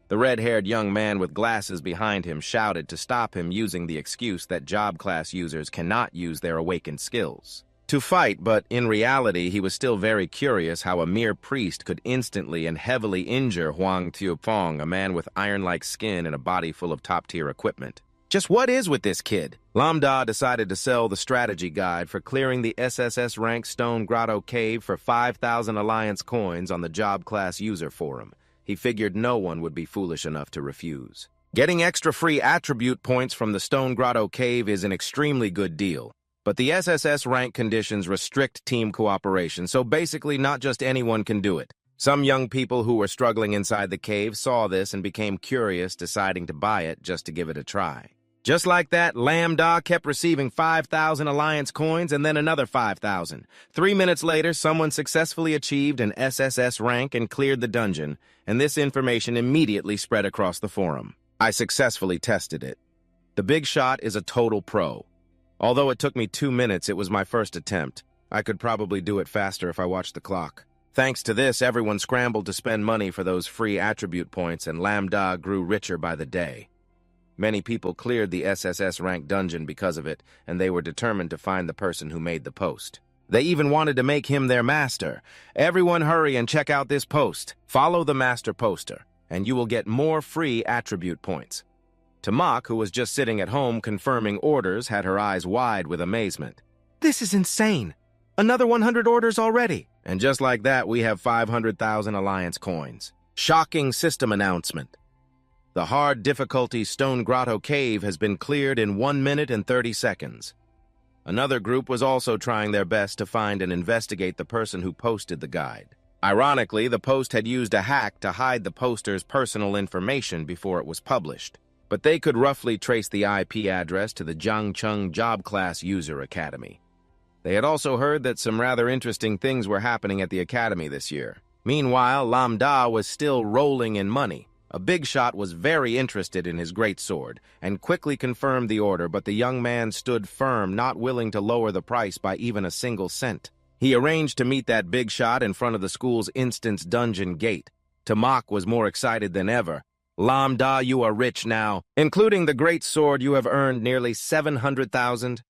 The red-haired young man with glasses behind him shouted to stop him using the excuse that job class users cannot use their awakened skills to fight, but in reality, he was still very curious how a mere priest could instantly and heavily injure Huang Tiupong, a man with iron-like skin and a body full of top-tier equipment. Just what is with this kid? Lambda decided to sell the strategy guide for clearing the SSS-ranked Stone Grotto Cave for 5,000 Alliance coins on the Job Class User Forum. He figured no one would be foolish enough to refuse. Getting extra free attribute points from the Stone Grotto Cave is an extremely good deal. But the SSS rank conditions restrict team cooperation, so basically not just anyone can do it. Some young people who were struggling inside the cave saw this and became curious, deciding to buy it just to give it a try. Just like that, Lambda kept receiving 5,000 Alliance coins and then another 5,000. 3 minutes later, someone successfully achieved an SSS rank and cleared the dungeon, and this information immediately spread across the forum. I successfully tested it. The big shot is a total pro. Although it took me 2 minutes, it was my first attempt. I could probably do it faster if I watched the clock. Thanks to this, everyone scrambled to spend money for those free attribute points, and Lambda grew richer by the day. Many people cleared the SSS rank dungeon because of it, and they were determined to find the person who made the post. They even wanted to make him their master. Everyone hurry and check out this post. Follow the master poster, and you will get more free attribute points. Tamak, who was just sitting at home confirming orders, had her eyes wide with amazement. This is insane! Another 100 orders already! And just like that, we have 500,000 Alliance coins. Shocking system announcement. The hard difficulty Stone Grotto Cave has been cleared in 1 minute and 30 seconds. Another group was also trying their best to find and investigate the person who posted the guide. Ironically, the post had used a hack to hide the poster's personal information before it was published. But they could roughly trace the IP address to the Jiangcheng Job Class User Academy. They had also heard that some rather interesting things were happening at the academy this year. Meanwhile, Lambda was still rolling in money. A big shot was very interested in his great sword and quickly confirmed the order, but the young man stood firm, not willing to lower the price by even a single cent. He arranged to meet that big shot in front of the school's instance dungeon gate. Tamak was more excited than ever. Lambda, you are rich now. Including the great sword, you have earned nearly 700,000.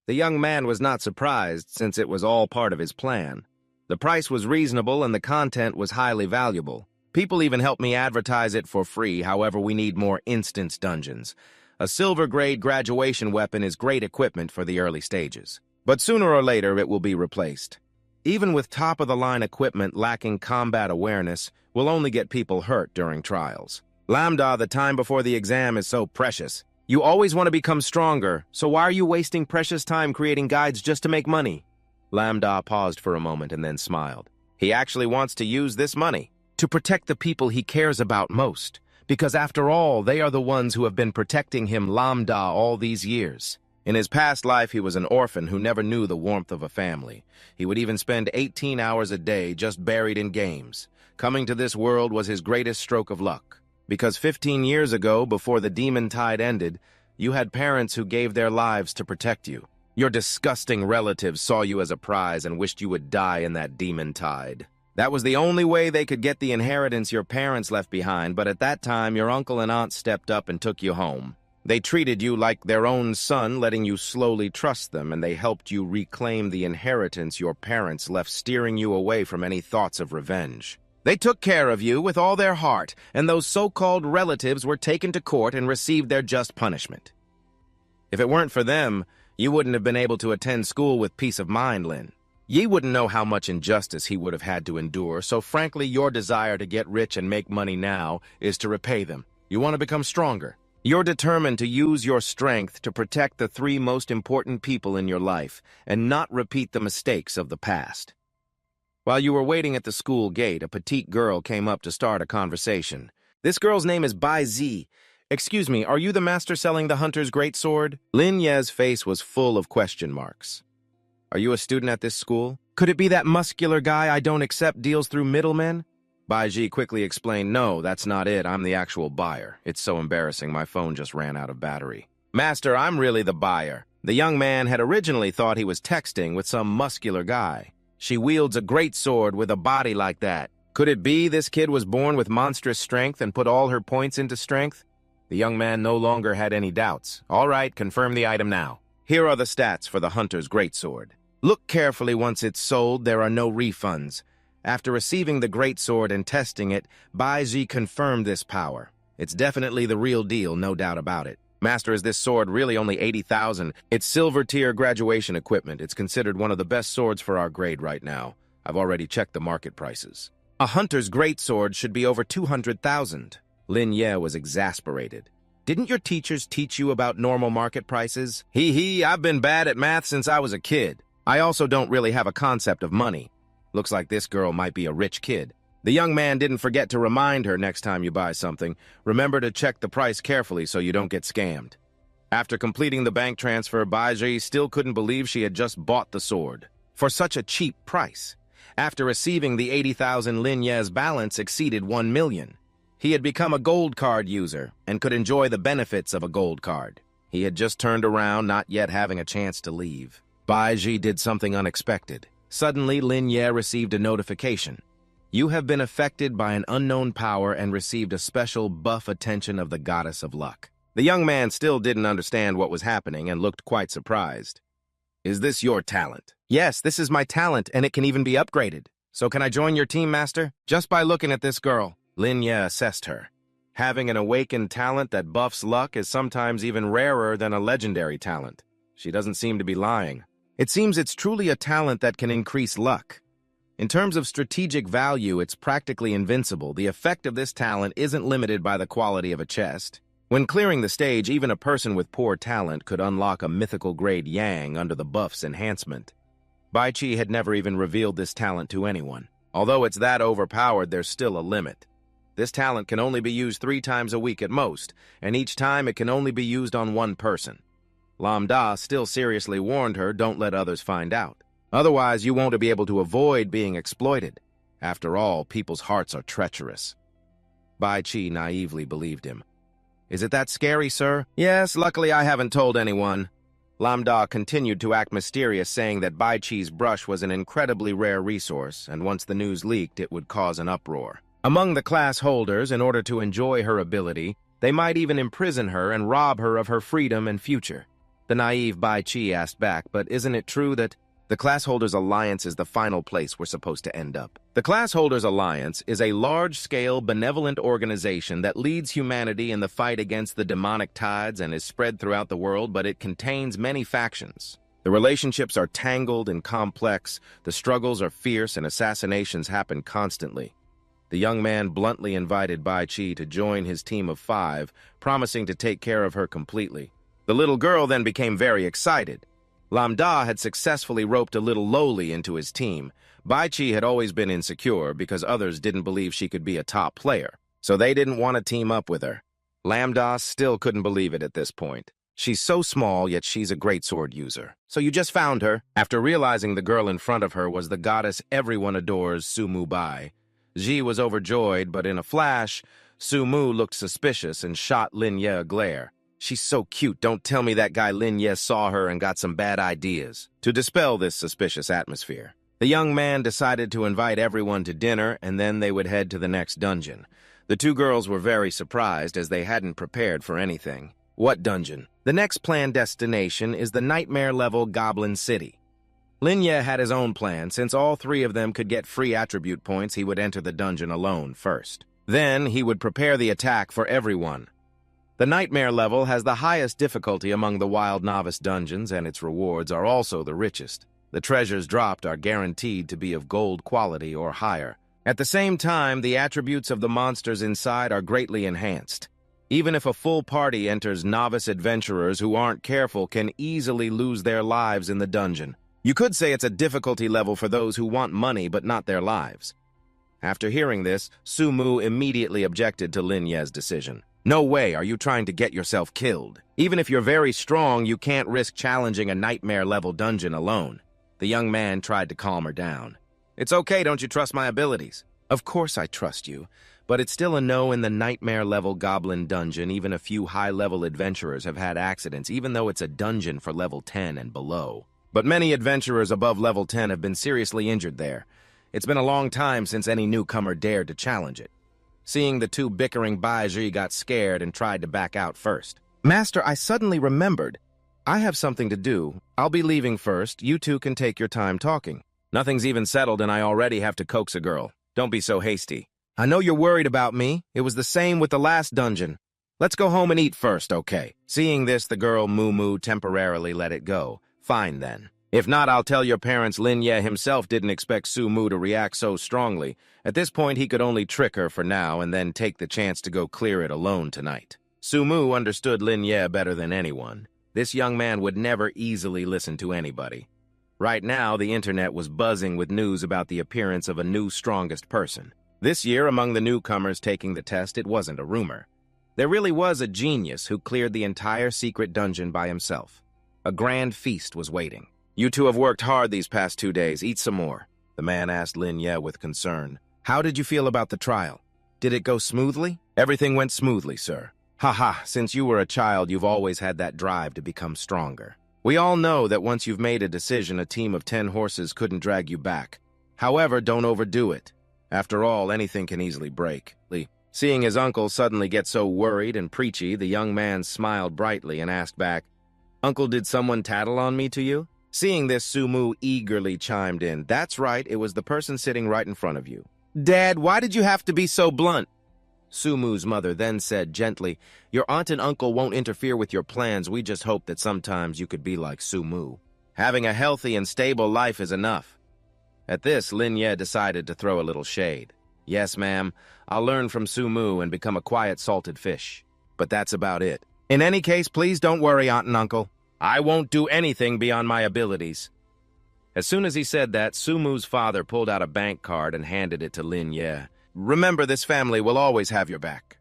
The young man was not surprised, since it was all part of his plan. The price was reasonable and the content was highly valuable. People even helped me advertise it for free, however we need more instance dungeons. A silver-grade graduation weapon is great equipment for the early stages. But sooner or later it will be replaced. Even with top-of-the-line equipment lacking combat awareness, will only get people hurt during trials. Lambda, the time before the exam is so precious. You always want to become stronger, so why are you wasting precious time creating guides just to make money? Lambda paused for a moment and then smiled. He actually wants to use this money to protect the people he cares about most, because after all, they are the ones who have been protecting him, Lambda, all these years. In his past life, he was an orphan who never knew the warmth of a family. He would even spend 18 hours a day just buried in games. Coming to this world was his greatest stroke of luck. Because 15 years ago, before the demon tide ended, you had parents who gave their lives to protect you. Your disgusting relatives saw you as a prize and wished you would die in that demon tide. That was the only way they could get the inheritance your parents left behind, but at that time, your uncle and aunt stepped up and took you home. They treated you like their own son, letting you slowly trust them, and they helped you reclaim the inheritance your parents left, steering you away from any thoughts of revenge. They took care of you with all their heart, and those so-called relatives were taken to court and received their just punishment. If it weren't for them, you wouldn't have been able to attend school with peace of mind, Lin. Ye wouldn't know how much injustice he would have had to endure, so frankly, your desire to get rich and make money now is to repay them. You want to become stronger. You're determined to use your strength to protect the three most important people in your life and not repeat the mistakes of the past. While you were waiting at the school gate, a petite girl came up to start a conversation. This girl's name is Bai Zi. Excuse me, are you the master selling the hunter's greatsword? Lin Ye's face was full of question marks. Are you a student at this school? Could it be that muscular guy I don't accept deals through middlemen? Bai Ji quickly explained, no, that's not it. I'm the actual buyer. It's so embarrassing, my phone just ran out of battery. Master, I'm really the buyer. The young man had originally thought he was texting with some muscular guy. She wields a greatsword with a body like that. Could it be this kid was born with monstrous strength and put all her points into strength? The young man no longer had any doubts. All right, confirm the item now. Here are the stats for the hunter's greatsword. Look carefully. Once it's sold, there are no refunds. After receiving the greatsword and testing it, Bai Ji confirmed this power. It's definitely the real deal, no doubt about it. Master, is this sword really only 80,000? It's silver-tier graduation equipment. It's considered one of the best swords for our grade right now. I've already checked the market prices. A hunter's greatsword should be over 200,000. Lin Ye was exasperated. Didn't your teachers teach you about normal market prices? I've been bad at math since I was a kid. I also don't really have a concept of money. Looks like this girl might be a rich kid. The young man didn't forget to remind her next time you buy something. Remember to check the price carefully so you don't get scammed. After completing the bank transfer, Baiji still couldn't believe she had just bought the sword for such a cheap price. After receiving the 80,000, Lin Ye's balance exceeded 1 million. He had become a gold card user and could enjoy the benefits of a gold card. He had just turned around, not yet having a chance to leave. Baiji did something unexpected. Suddenly, Lin Ye received a notification. You have been affected by an unknown power and received a special buff attention of the goddess of luck. The young man still didn't understand what was happening and looked quite surprised. Is this your talent? Yes, this is my talent, and it can even be upgraded. So can I join your team, Master? Just by looking at this girl. Lin Ye assessed her. Having an awakened talent that buffs luck is sometimes even rarer than a legendary talent. She doesn't seem to be lying. It seems it's truly a talent that can increase luck. In terms of strategic value, it's practically invincible. The effect of this talent isn't limited by the quality of a chest. When clearing the stage, even a person with poor talent could unlock a mythical grade Yang under the buff's enhancement. Bai Chi had never even revealed this talent to anyone. Although it's that overpowered, there's still a limit. This talent can only be used 3 times a week at most, and each time it can only be used on one person. Lam Da still seriously warned her, don't let others find out. Otherwise, you won't be able to avoid being exploited. After all, people's hearts are treacherous. Bai Chi naively believed him. Is it that scary, sir? Yes, luckily I haven't told anyone. Lam Da continued to act mysterious, saying that Bai Chi's brush was an incredibly rare resource, and once the news leaked, it would cause an uproar. Among the class holders, in order to enjoy her ability, they might even imprison her and rob her of her freedom and future. The naive Bai Chi asked back, but isn't it true that the Class Holders Alliance is the final place we're supposed to end up? The Class Holders Alliance is a large-scale, benevolent organization that leads humanity in the fight against the demonic tides and is spread throughout the world, but it contains many factions. The relationships are tangled and complex, the struggles are fierce, and assassinations happen constantly. The young man bluntly invited Bai Chi to join his team of 5, promising to take care of her completely. The little girl then became very excited. Lam Da had successfully roped a little lowly into his team. Bai Chi had always been insecure because others didn't believe she could be a top player, so they didn't want to team up with her. Lam Da still couldn't believe it at this point. She's so small, yet she's a great sword user. So you just found her? After realizing the girl in front of her was the goddess everyone adores, Su Mu Bai. Ji was overjoyed, but in a flash, Su Mu looked suspicious and shot Lin Ye a glare. She's so cute, don't tell me that guy Lin Ye saw her and got some bad ideas. To dispel this suspicious atmosphere, the young man decided to invite everyone to dinner, and then they would head to the next dungeon. The 2 girls were very surprised as they hadn't prepared for anything. What dungeon? The next planned destination is the nightmare-level Goblin City. Lin Ye had his own plan. Since all three of them could get free attribute points, he would enter the dungeon alone first. Then, he would prepare the attack for everyone. The Nightmare level has the highest difficulty among the Wild Novice dungeons, and its rewards are also the richest. The treasures dropped are guaranteed to be of gold quality or higher. At the same time, the attributes of the monsters inside are greatly enhanced. Even if a full party enters, novice adventurers who aren't careful can easily lose their lives in the dungeon. You could say it's a difficulty level for those who want money but not their lives. After hearing this, Sumu immediately objected to Lin Ye's decision. No way are you trying to get yourself killed. Even if you're very strong, you can't risk challenging a nightmare-level dungeon alone. The young man tried to calm her down. It's okay, don't you trust my abilities? Of course I trust you, but it's still a no in the nightmare-level goblin dungeon. Even a few high-level adventurers have had accidents, even though it's a dungeon for level 10 and below. But many adventurers above level 10 have been seriously injured there. It's been a long time since any newcomer dared to challenge it. Seeing the two bickering, Baizhi got scared and tried to back out first. Master, I suddenly remembered. I have something to do. I'll be leaving first. You two can take your time talking. Nothing's even settled and I already have to coax a girl. Don't be so hasty. I know you're worried about me. It was the same with the last dungeon. Let's go home and eat first, okay? Seeing this, the girl Moo temporarily let it go. Fine then. If not, I'll tell your parents Lin Ye himself didn't expect Sumu to react so strongly. At this point, he could only trick her for now and then take the chance to go clear it alone tonight. Sumu understood Lin Ye better than anyone. This young man would never easily listen to anybody. Right now, the internet was buzzing with news about the appearance of a new strongest person. This year, among the newcomers taking the test, it wasn't a rumor. There really was a genius who cleared the entire secret dungeon by himself. A grand feast was waiting. You two have worked hard these past 2 days. Eat some more, the man asked Lin Ye with concern. How did you feel about the trial? Did it go smoothly? Everything went smoothly, sir. Haha, since you were a child, you've always had that drive to become stronger. We all know that once you've made a decision, a team of 10 horses couldn't drag you back. However, don't overdo it. After all, anything can easily break. Seeing his uncle suddenly get so worried and preachy, the young man smiled brightly and asked back, Uncle, did someone tattle on me to you? Seeing this, Sumu eagerly chimed in. That's right, it was the person sitting right in front of you. Dad, why did you have to be so blunt? Sumu's mother then said gently, Your aunt and uncle won't interfere with your plans. We just hope that sometimes you could be like Sumu. Having a healthy and stable life is enough. At this, Lin Ye decided to throw a little shade. Yes, ma'am, I'll learn from Sumu and become a quiet salted fish. But that's about it. In any case, please don't worry, aunt and uncle. I won't do anything beyond my abilities. As soon as he said that, Sumu's father pulled out a bank card and handed it to Lin Ye. Remember, this family will always have your back.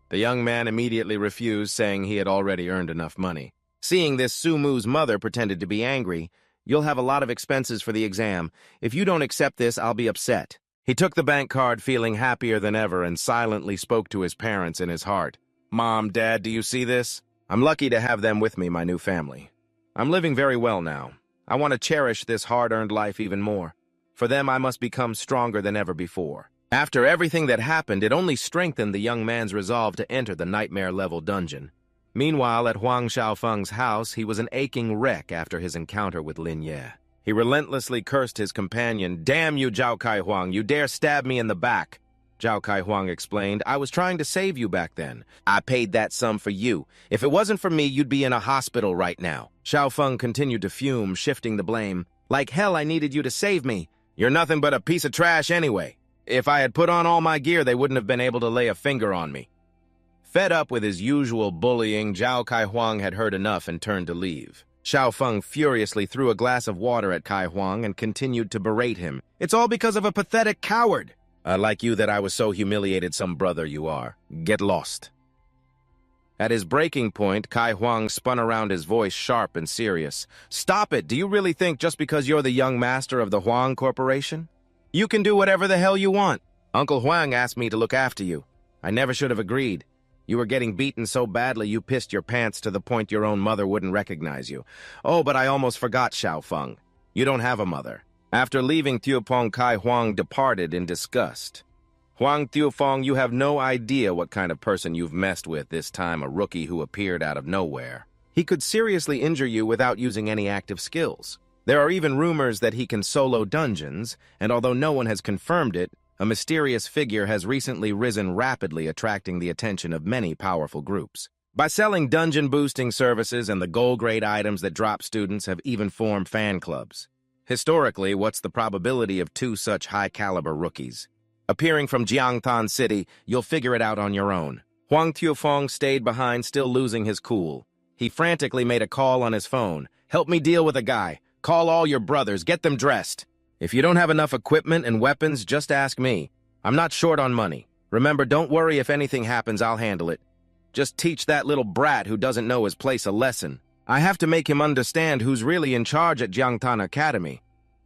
The young man immediately refused, saying he had already earned enough money. Seeing this, Sumu's mother pretended to be angry. You'll have a lot of expenses for the exam. If you don't accept this, I'll be upset. He took the bank card feeling happier than ever and silently spoke to his parents in his heart. Mom, Dad, do you see this? I'm lucky to have them with me, my new family. I'm living very well now. I want to cherish this hard-earned life even more. For them, I must become stronger than ever before. After everything that happened, it only strengthened the young man's resolve to enter the nightmare-level dungeon. Meanwhile, at Huang Xiaofeng's house, he was an aching wreck after his encounter with Lin Ye. He relentlessly cursed his companion. Damn you, Zhao Kai Huang, you dare stab me in the back. Zhao Kai Huang explained, I was trying to save you back then. I paid that sum for you. If it wasn't for me, you'd be in a hospital right now. Xiaofeng continued to fume, shifting the blame. Like hell, I needed you to save me. You're nothing but a piece of trash anyway. If I had put on all my gear, they wouldn't have been able to lay a finger on me. Fed up with his usual bullying, Zhao Kai Huang had heard enough and turned to leave. Xiaofeng furiously threw a glass of water at Kai Huang and continued to berate him. It's all because of a pathetic coward. Like you that I was so humiliated, some brother you are. Get lost. At his breaking point, Kai Huang spun around, his voice sharp and serious. Stop it! Do you really think just because you're the young master of the Huang Corporation? You can do whatever the hell you want. Uncle Huang asked me to look after you. I never should have agreed. You were getting beaten so badly you pissed your pants to the point your own mother wouldn't recognize you. Oh, but I almost forgot, Xiaofeng. You don't have a mother. After leaving Thiupong, Kai Huang departed in disgust. Huang Thiupong, you have no idea what kind of person you've messed with this time, a rookie who appeared out of nowhere. He could seriously injure you without using any active skills. There are even rumors that he can solo dungeons, and although no one has confirmed it, a mysterious figure has recently risen rapidly, attracting the attention of many powerful groups. By selling dungeon-boosting services and the gold-grade items that drop, students have even formed fan clubs. Historically, what's the probability of two such high-caliber rookies appearing from Jiangtan City? You'll figure it out on your own. Huang Tuofeng stayed behind, still losing his cool. He frantically made a call on his phone. "Help me deal with a guy. Call all your brothers. Get them dressed. If you don't have enough equipment and weapons, just ask me. I'm not short on money. Remember, don't worry if anything happens, I'll handle it. Just teach that little brat who doesn't know his place a lesson. I have to make him understand who's really in charge at Jiangtan Academy."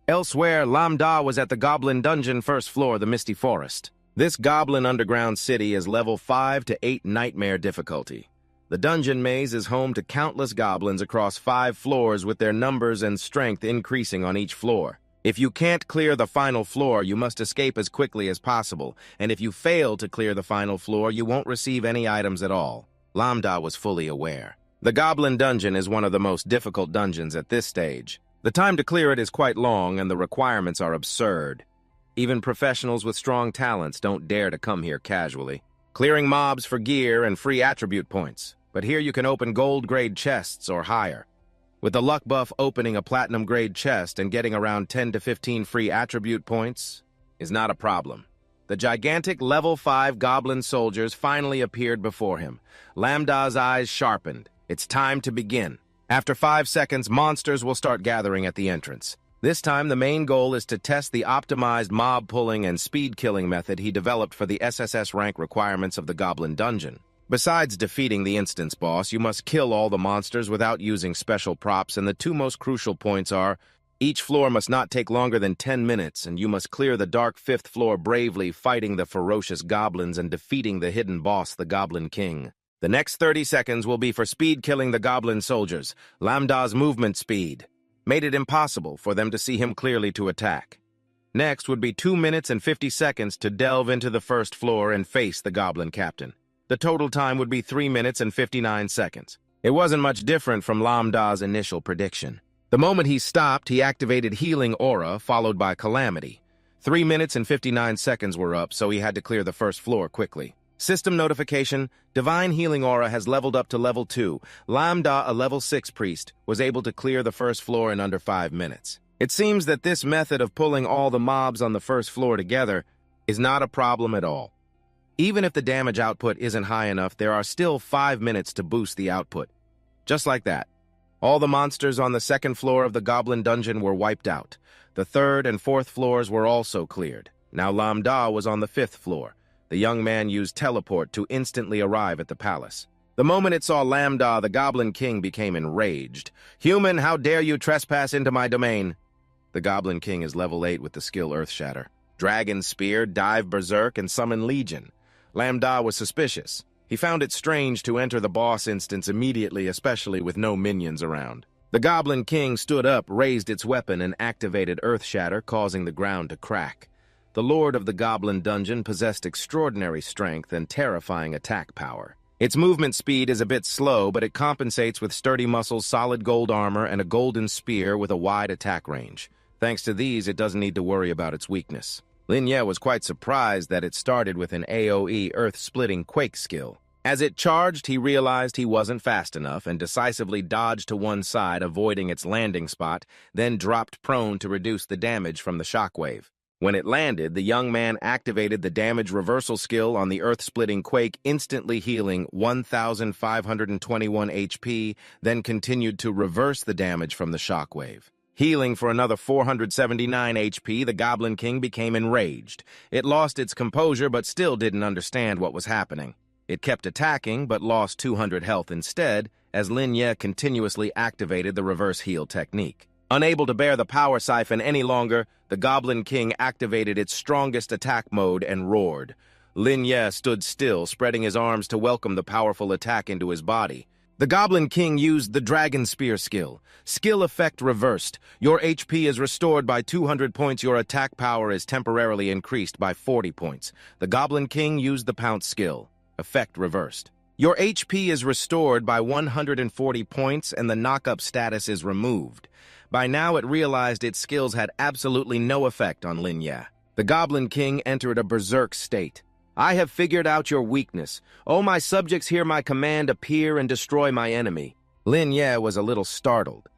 Elsewhere, Lam Da was at the Goblin Dungeon, first floor, the Misty Forest. This Goblin underground city is level 5 to 8 nightmare difficulty. The dungeon maze is home to countless goblins across 5 floors, with their numbers and strength increasing on each floor. If you can't clear the final floor, you must escape as quickly as possible, and if you fail to clear the final floor, you won't receive any items at all. Lam Da was fully aware. The Goblin Dungeon is one of the most difficult dungeons at this stage. The time to clear it is quite long, and the requirements are absurd. Even professionals with strong talents don't dare to come here casually. Clearing mobs for gear and free attribute points, but here you can open gold-grade chests or higher. With the luck buff, opening a platinum-grade chest and getting around 10 to 15 free attribute points is not a problem. The gigantic level 5 goblin soldiers finally appeared before him. Lam Da's eyes sharpened. It's time to begin. After 5 seconds, monsters will start gathering at the entrance. This time, the main goal is to test the optimized mob-pulling and speed-killing method he developed for the SSS rank requirements of the Goblin Dungeon. Besides defeating the instance boss, you must kill all the monsters without using special props, and the 2 most crucial points are: each floor must not take longer than 10 minutes, and you must clear the dark 5th floor bravely, fighting the ferocious goblins and defeating the hidden boss, the Goblin King. The next 30 seconds will be for speed-killing the goblin soldiers. Lam Da's movement speed made it impossible for them to see him clearly to attack. Next would be 2 minutes and 50 seconds to delve into the 1st floor and face the Goblin Captain. The total time would be 3 minutes and 59 seconds. It wasn't much different from Lam Da's initial prediction. The moment he stopped, he activated Healing Aura, followed by Calamity. 3 minutes and 59 seconds were up, so he had to clear the 1st floor quickly. System notification: Divine Healing Aura has leveled up to level 2. Lam Da, a level 6 priest, was able to clear the 1st floor in under 5 minutes. It seems that this method of pulling all the mobs on the 1st floor together is not a problem at all. Even if the damage output isn't high enough, there are still 5 minutes to boost the output. Just like that, all the monsters on the 2nd floor of the Goblin Dungeon were wiped out. The 3rd and 4th floors were also cleared. Now Lam Da was on the 5th floor. The young man used teleport to instantly arrive at the palace. The moment it saw Lam Da, the Goblin King became enraged. "Human, how dare you trespass into my domain?" The Goblin King is level 8 with the skill Earthshatter. Dragon Spear, Dive Berserk, and Summon Legion. Lam Da was suspicious. He found it strange to enter the boss instance immediately, especially with no minions around. The Goblin King stood up, raised its weapon, and activated Earthshatter, causing the ground to crack. The Lord of the Goblin Dungeon possessed extraordinary strength and terrifying attack power. Its movement speed is a bit slow, but it compensates with sturdy muscles, solid gold armor, and a golden spear with a wide attack range. Thanks to these, it doesn't need to worry about its weakness. Lin Ye was quite surprised that it started with an AoE earth-splitting quake skill. As it charged, he realized he wasn't fast enough and decisively dodged to one side, avoiding its landing spot, then dropped prone to reduce the damage from the shockwave. When it landed, the young man activated the damage reversal skill on the earth-splitting quake, instantly healing 1,521 HP, then continued to reverse the damage from the shockwave. Healing for another 479 HP, the Goblin King became enraged. It lost its composure but still didn't understand what was happening. It kept attacking but lost 200 health instead, as Lin Ye continuously activated the reverse heal technique. Unable to bear the power siphon any longer, the Goblin King activated its strongest attack mode and roared. Lin Ye stood still, spreading his arms to welcome the powerful attack into his body. The Goblin King used the Dragon Spear skill. Skill effect reversed. Your HP is restored by 200 points. Your attack power is temporarily increased by 40 points. The Goblin King used the Pounce skill. Effect reversed. Your HP is restored by 140 points and the knock-up status is removed. By now it realized its skills had absolutely no effect on Lin Ye. The Goblin King entered a berserk state. I have figured out your weakness. Oh, my subjects, hear my command, appear and destroy my enemy. Lin Ye was a little startled.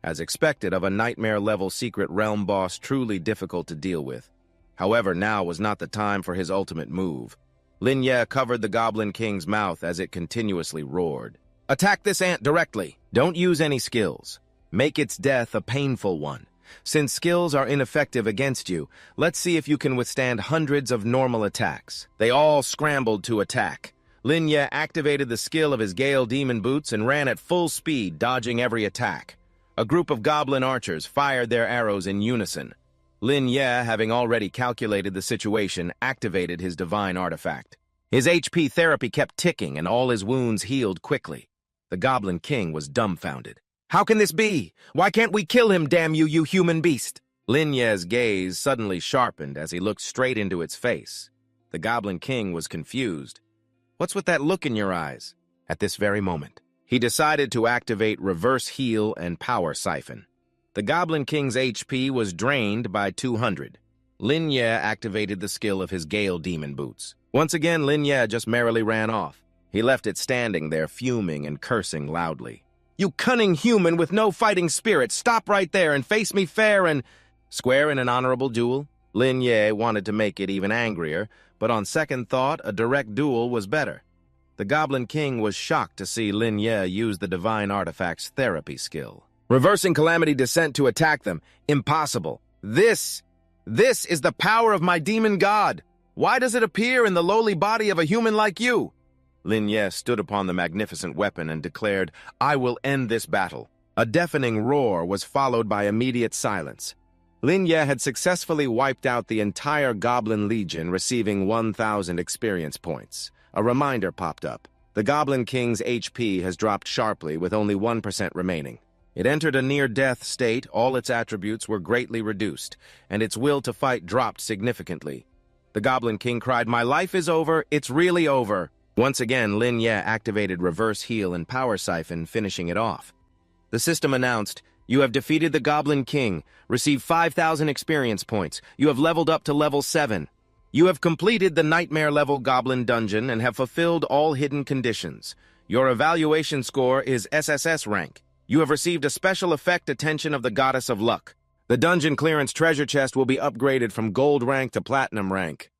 As expected of a nightmare-level secret realm boss truly difficult to deal with. However, now was not the time for his ultimate move. Lin Ye covered the Goblin King's mouth as it continuously roared. Attack this ant directly. Don't use any skills. Make its death a painful one. Since skills are ineffective against you, let's see if you can withstand hundreds of normal attacks. They all scrambled to attack. Lin Ye activated the skill of his Gale Demon Boots and ran at full speed, dodging every attack. A group of goblin archers fired their arrows in unison. Lin Ye, having already calculated the situation, activated his divine artifact. His HP therapy kept ticking and all his wounds healed quickly. The Goblin King was dumbfounded. How can this be? Why can't we kill him, damn you, you human beast? Lin Ye's gaze suddenly sharpened as he looked straight into its face. The Goblin King was confused. What's with that look in your eyes? At this very moment, he decided to activate Reverse Heal and Power Siphon. The Goblin King's HP was drained by 200. Lin Ye activated the skill of his Gale Demon Boots. Once again, Lin Ye just merrily ran off. He left it standing there, fuming and cursing loudly. You cunning human with no fighting spirit, stop right there and face me fair and square in an honorable duel. Lin Ye wanted to make it even angrier, but on second thought, a direct duel was better. The Goblin King was shocked to see Lin Ye use the Divine Artifact's therapy skill. Reversing Calamity Descent to attack them. Impossible. This is the power of my demon god. Why does it appear in the lowly body of a human like you? Lin Ye stood upon the magnificent weapon and declared, I will end this battle. A deafening roar was followed by immediate silence. Lin Ye had successfully wiped out the entire Goblin Legion, receiving 1,000 experience points. A reminder popped up. The Goblin King's HP has dropped sharply with only 1% remaining. It entered a near-death state, all its attributes were greatly reduced, and its will to fight dropped significantly. The Goblin King cried, My life is over, it's really over. Once again, Lin Ye activated Reverse Heal and Power Siphon, finishing it off. The system announced, You have defeated the Goblin King, received 5,000 experience points. You have leveled up to level 7. You have completed the Nightmare-level Goblin Dungeon and have fulfilled all hidden conditions. Your evaluation score is SSS rank. You have received a special effect attention of the Goddess of Luck. The dungeon clearance treasure chest will be upgraded from gold rank to platinum rank.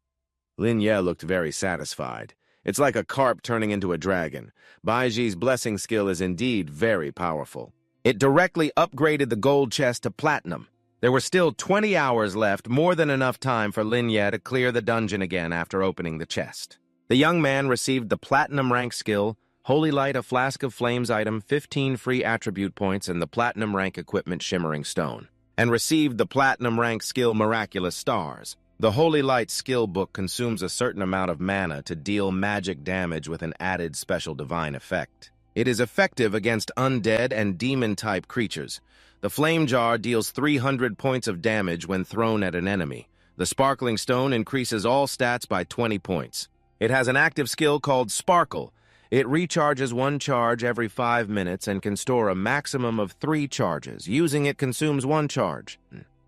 Lin Ye looked very satisfied. It's like a carp turning into a dragon. Baiji's blessing skill is indeed very powerful. It directly upgraded the gold chest to platinum. There were still 20 hours left, more than enough time for Lin Ye to clear the dungeon again after opening the chest. The young man received the platinum rank skill, Holy Light, a Flask of Flames item, 15 free attribute points, and the platinum rank equipment Shimmering Stone, and received the platinum rank skill Miraculous Stars. The Holy Light skill book consumes a certain amount of mana to deal magic damage with an added special divine effect. It is effective against undead and demon-type creatures. The Flame Jar deals 300 points of damage when thrown at an enemy. The Sparkling Stone increases all stats by 20 points. It has an active skill called Sparkle. It recharges one charge every 5 minutes and can store a maximum of 3 charges. Using it consumes 1 charge.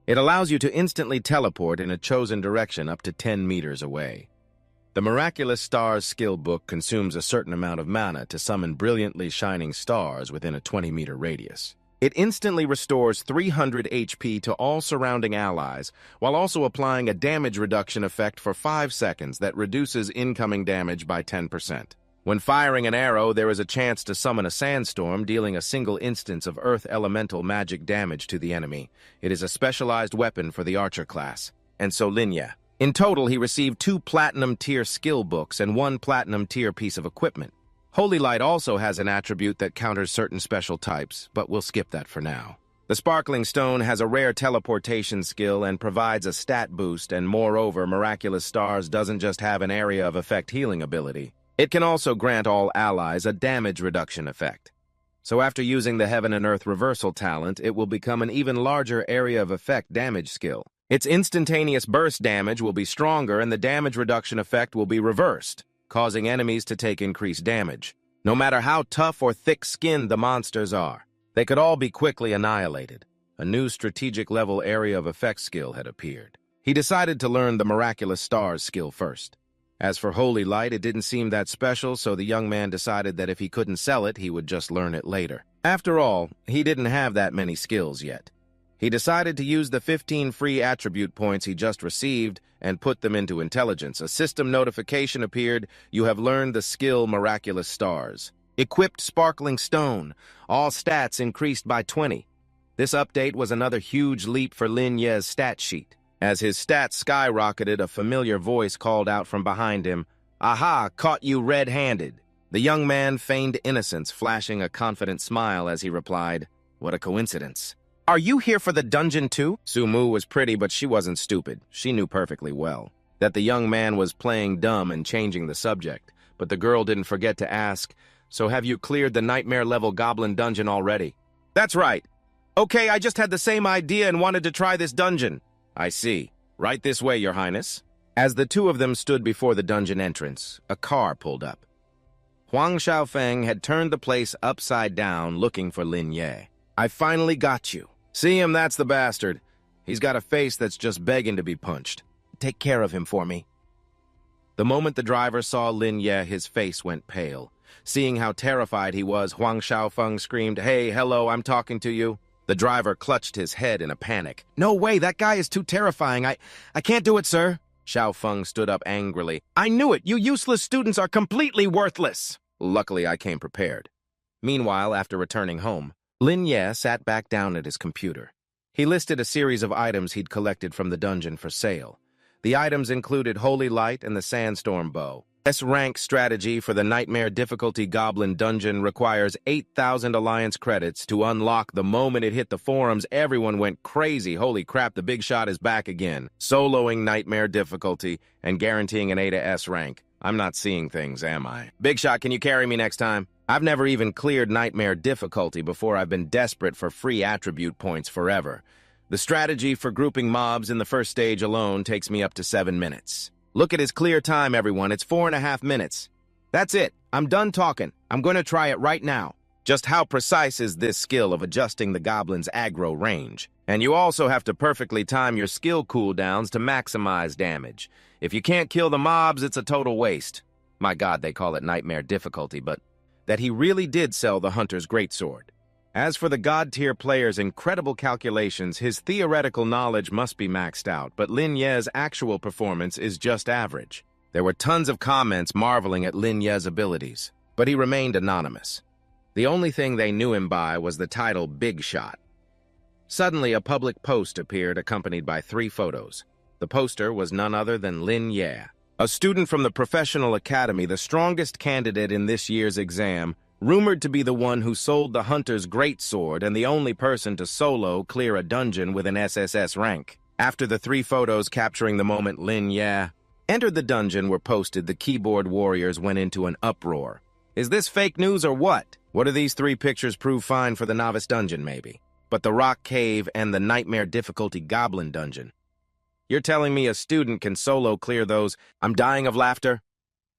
It allows you to instantly teleport in a chosen direction up to 10 meters away. The Miraculous Stars skill book consumes a certain amount of mana to summon brilliantly shining stars within a 20-meter radius. It instantly restores 300 HP to all surrounding allies, while also applying a damage reduction effect for 5 seconds that reduces incoming damage by 10%. When firing an arrow, there is a chance to summon a sandstorm, dealing a single instance of earth elemental magic damage to the enemy. It is a specialized weapon for the archer class. And so Lin Ye. In total, he received 2 platinum tier skill books and 1 platinum tier piece of equipment. Holy Light also has an attribute that counters certain special types, but we'll skip that for now. The Sparkling Stone has a rare teleportation skill and provides a stat boost, and moreover, Miraculous Stars doesn't just have an area of effect healing ability. It can also grant all allies a damage reduction effect. So after using the Heaven and Earth Reversal talent, it will become an even larger area of effect damage skill. Its instantaneous burst damage will be stronger and the damage reduction effect will be reversed, causing enemies to take increased damage. No matter how tough or thick-skinned the monsters are, they could all be quickly annihilated. A new strategic-level area of effect skill had appeared. He decided to learn the Miraculous Stars skill first. As for Holy Light, it didn't seem that special, so the young man decided that if he couldn't sell it, he would just learn it later. After all, he didn't have that many skills yet. He decided to use the 15 free attribute points he just received and put them into intelligence. A system notification appeared. You have learned the skill Miraculous Stars. Equipped Sparkling Stone. All stats increased by 20. This update was another huge leap for Lin Ye's stat sheet. As his stats skyrocketed, a familiar voice called out from behind him, "Aha, caught you red-handed." The young man feigned innocence, flashing a confident smile as he replied, "What a coincidence. Are you here for the dungeon too?" Sumu was pretty, but she wasn't stupid. She knew perfectly well that the young man was playing dumb and changing the subject. But the girl didn't forget to ask, "So have you cleared the nightmare-level goblin dungeon already?" "That's right. Okay, I just had the same idea and wanted to try this dungeon." "I see. Right this way, Your Highness." As the two of them stood before the dungeon entrance, a car pulled up. Huang Xiaofeng had turned the place upside down looking for Lin Ye. "I finally got you. See him, that's the bastard. He's got a face that's just begging to be punched. Take care of him for me." The moment the driver saw Lin Ye, his face went pale. Seeing how terrified he was, Huang Xiaofeng screamed, "Hey, hello, I'm talking to you." The driver clutched his head in a panic. "No way, that guy is too terrifying. I can't do it, sir." Xiaofeng stood up angrily. "I knew it! You useless students are completely worthless!" Luckily, I came prepared. Meanwhile, after returning home, Lin Ye sat back down at his computer. He listed a series of items he'd collected from the dungeon for sale. The items included Holy Light and the Sandstorm Bow. S-rank strategy for the Nightmare Difficulty Goblin Dungeon requires 8,000 Alliance credits to unlock. The moment it hit the forums, everyone went crazy. Holy crap, the big shot is back again. Soloing Nightmare Difficulty and guaranteeing an A to S rank. I'm not seeing things, am I? Big shot, can you carry me next time? I've never even cleared Nightmare Difficulty before. I've been desperate for free attribute points forever. The strategy for grouping mobs in the first stage alone takes me up to 7 minutes. Look at his clear time, everyone. It's 4.5 minutes. That's it. I'm done talking. I'm going to try it right now. Just how precise is this skill of adjusting the goblin's aggro range? And you also have to perfectly time your skill cooldowns to maximize damage. If you can't kill the mobs, it's a total waste. My God, they call it Nightmare Difficulty, but that he really did sell the Hunter's Greatsword. As for the God-tier player's incredible calculations, his theoretical knowledge must be maxed out, but Lin Ye's actual performance is just average. There were tons of comments marveling at Lin Ye's abilities, but he remained anonymous. The only thing they knew him by was the title Big Shot. Suddenly, a public post appeared accompanied by 3 photos. The poster was none other than Lin Ye, a student from the Professional Academy, the strongest candidate in this year's exam, rumored to be the one who sold the Hunter's Greatsword and the only person to solo clear a dungeon with an SSS rank. After the 3 photos capturing the moment Lin Ye entered the dungeon were posted, the keyboard warriors went into an uproar. Is this fake news or what? What do these 3 pictures prove? Fine for the novice dungeon, maybe. But the Rock Cave and the Nightmare Difficulty Goblin Dungeon. You're telling me a student can solo clear those? I'm dying of laughter.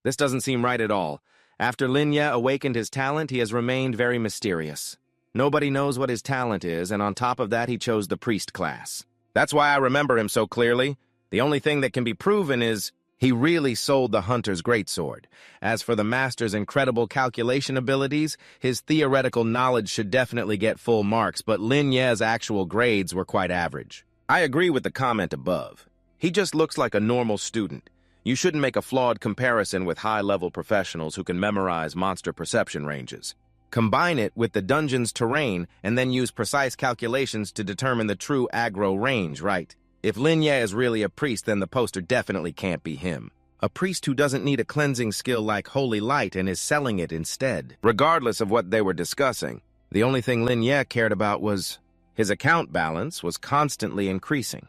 This doesn't seem right at all. After Lin Ye awakened his talent, he has remained very mysterious. Nobody knows what his talent is, and on top of that, he chose the priest class. That's why I remember him so clearly. The only thing that can be proven is he really sold the Hunter's Greatsword. As for the Master's incredible calculation abilities, his theoretical knowledge should definitely get full marks, but Lin Ye's actual grades were quite average. I agree with the comment above. He just looks like a normal student. You shouldn't make a flawed comparison with high-level professionals who can memorize monster perception ranges. Combine it with the dungeon's terrain and then use precise calculations to determine the true aggro range, right? If Lin Ye is really a priest, then the poster definitely can't be him. A priest who doesn't need a cleansing skill like Holy Light and is selling it instead. Regardless of what they were discussing, the only thing Lin Ye cared about was his account balance was constantly increasing.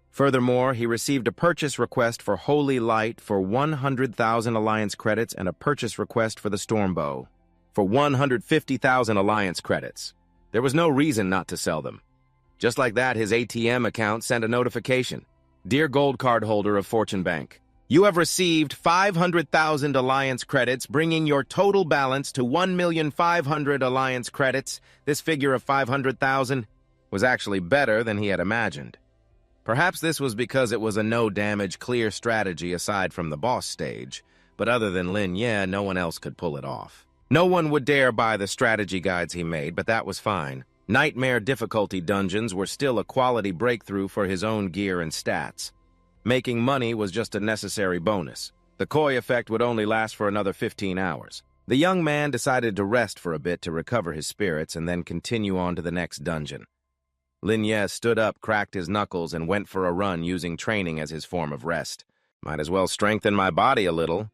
Furthermore, he received a purchase request for Holy Light for 100,000 Alliance credits and a purchase request for the Stormbow for 150,000 Alliance credits. There was no reason not to sell them. Just like that, his ATM account sent a notification. Dear Gold Card holder of Fortune Bank, You have received 500,000 alliance credits, bringing your total balance to 1,500,000 alliance credits. This figure of 500,000 was actually better than he had imagined. Perhaps this was because it was a no-damage, clear strategy aside from the boss stage, but other than Lin Ye, no one else could pull it off. No one would dare buy the strategy guides he made, but that was fine. Nightmare difficulty dungeons were still a quality breakthrough for his own gear and stats. Making money was just a necessary bonus. The koi effect would only last for another 15 hours. The young man decided to rest for a bit to recover his spirits and then continue on to the next dungeon. Lin Ye stood up, cracked his knuckles, and went for a run using training as his form of rest. Might as well strengthen my body a little.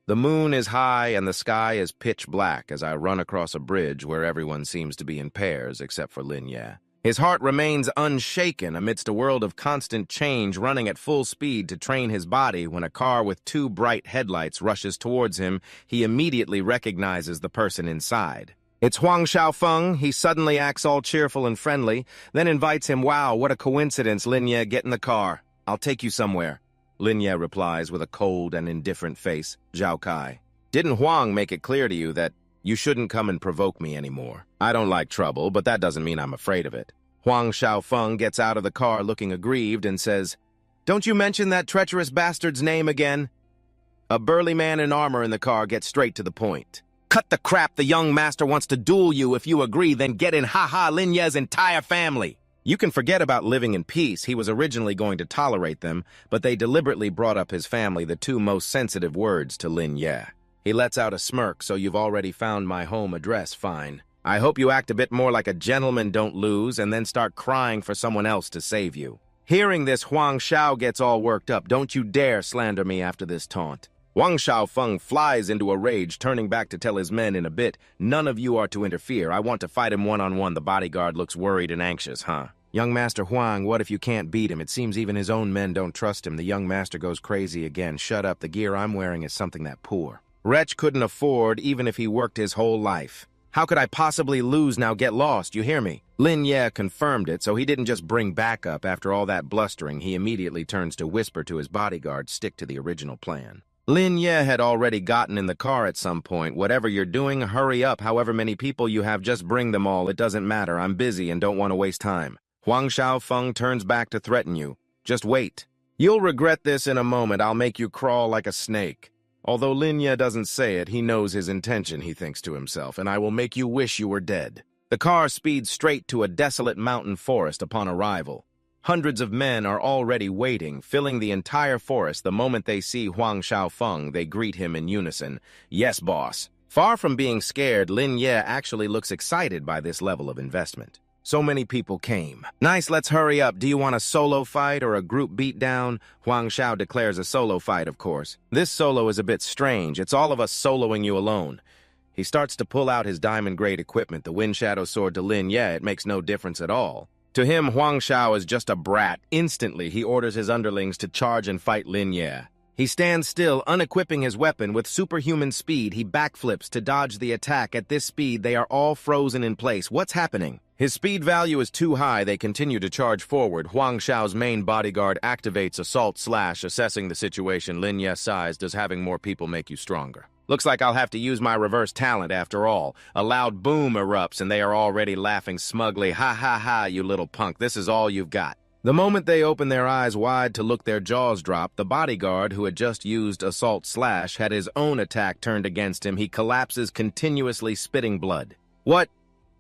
The moon is high and the sky is pitch black as I run across a bridge where everyone seems to be in pairs except for Lin Ye. His heart remains unshaken amidst a world of constant change, running at full speed to train his body. When a car with two bright headlights rushes towards him, he immediately recognizes the person inside. It's Huang Xiaofeng. He suddenly acts all cheerful and friendly, then invites him. Wow, what a coincidence, Lin Ye, get in the car. I'll take you somewhere. Lin Ye replies with a cold and indifferent face. Zhao Kai. Didn't Huang make it clear to you that you shouldn't come and provoke me anymore? I don't like trouble, but that doesn't mean I'm afraid of it. Huang Xiaofeng gets out of the car looking aggrieved and says, Don't you mention that treacherous bastard's name again? A burly man in armor in the car gets straight to the point. Cut the crap, the young master wants to duel you. If you agree, then get in. Ha-ha, Lin Ye's entire family. You can forget about living in peace. He was originally going to tolerate them, but they deliberately brought up his family, the two most sensitive words to Lin Ye. He lets out a smirk. So you've already found my home address, fine. I hope you act a bit more like a gentleman, don't lose, and then start crying for someone else to save you. Hearing this, Huang Xiao gets all worked up. Don't you dare slander me after this taunt. Huang Xiaofeng flies into a rage, turning back to tell his men in a bit, None of you are to interfere. I want to fight him one-on-one. The bodyguard looks worried and anxious, huh? Young Master Huang, what if you can't beat him? It seems even his own men don't trust him. The young master goes crazy again. Shut up. The gear I'm wearing is something that poor wretch couldn't afford even if he worked his whole life. How could I possibly lose? Now get lost, you hear me? Lin Ye confirmed it, so he didn't just bring backup. After all that blustering, he immediately turns to whisper to his bodyguard, stick to the original plan. Lin Ye had already gotten in the car at some point. Whatever you're doing, hurry up. However many people you have, just bring them all. It doesn't matter. I'm busy and don't want to waste time. Huang Xiaofeng turns back to threaten you. Just wait. You'll regret this in a moment. I'll make you crawl like a snake. Although Lin Ye doesn't say it, he knows his intention, he thinks to himself, and I will make you wish you were dead. The car speeds straight to a desolate mountain forest upon arrival. Hundreds of men are already waiting, filling the entire forest. The moment they see Huang Xiaofeng, they greet him in unison. Yes, boss. Far from being scared, Lin Ye actually looks excited by this level of investment. So many people came. Nice, let's hurry up. Do you want a solo fight or a group beatdown? Huang Xiao declares a solo fight, of course. This solo is a bit strange. It's all of us soloing you alone. He starts to pull out his diamond-grade equipment, the Wind Shadow Sword to Lin Ye. It makes no difference at all. To him, Huang Xiao is just a brat. Instantly, he orders his underlings to charge and fight Lin Ye. He stands still, unequipping his weapon. With superhuman speed, he backflips to dodge the attack. At this speed, they are all frozen in place. What's happening? His speed value is too high. They continue to charge forward. Huang Xiao's main bodyguard activates Assault Slash. Assessing the situation, Lin Ye sighs. Does having more people make you stronger? Looks like I'll have to use my reverse talent after all. A loud boom erupts, and they are already laughing smugly. Ha ha ha, you little punk. This is all you've got. The moment they open their eyes wide to look, their jaws drop. The bodyguard, who had just used Assault Slash, had his own attack turned against him. He collapses, continuously spitting blood.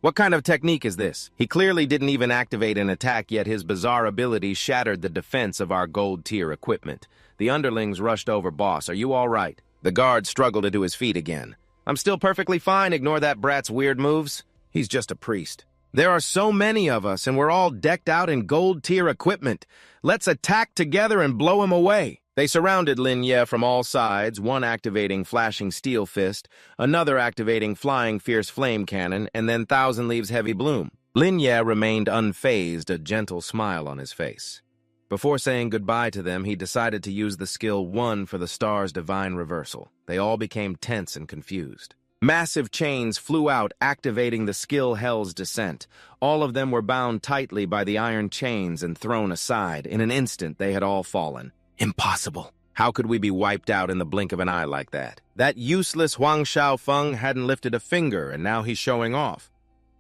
What kind of technique is this? He clearly didn't even activate an attack, yet his bizarre ability shattered the defense of our gold-tier equipment. The underlings rushed over. Boss, are you all right? The guard struggled to his feet again. I'm still perfectly fine. Ignore that brat's weird moves. He's just a priest. There are so many of us, and we're all decked out in gold-tier equipment. Let's attack together and blow him away. They surrounded Lin Ye from all sides, one activating Flashing Steel Fist, another activating Flying Fierce Flame Cannon, and then Thousand Leaves Heavy Bloom. Lin Ye remained unfazed, a gentle smile on his face. Before saying goodbye to them, he decided to use the skill 1 for the Star's Divine Reversal. They all became tense and confused. Massive chains flew out, activating the skill Hell's Descent. All of them were bound tightly by the iron chains and thrown aside. In an instant, they had all fallen. Impossible. How could we be wiped out in the blink of an eye like that? That useless Huang Shaofeng hadn't lifted a finger, and now he's showing off.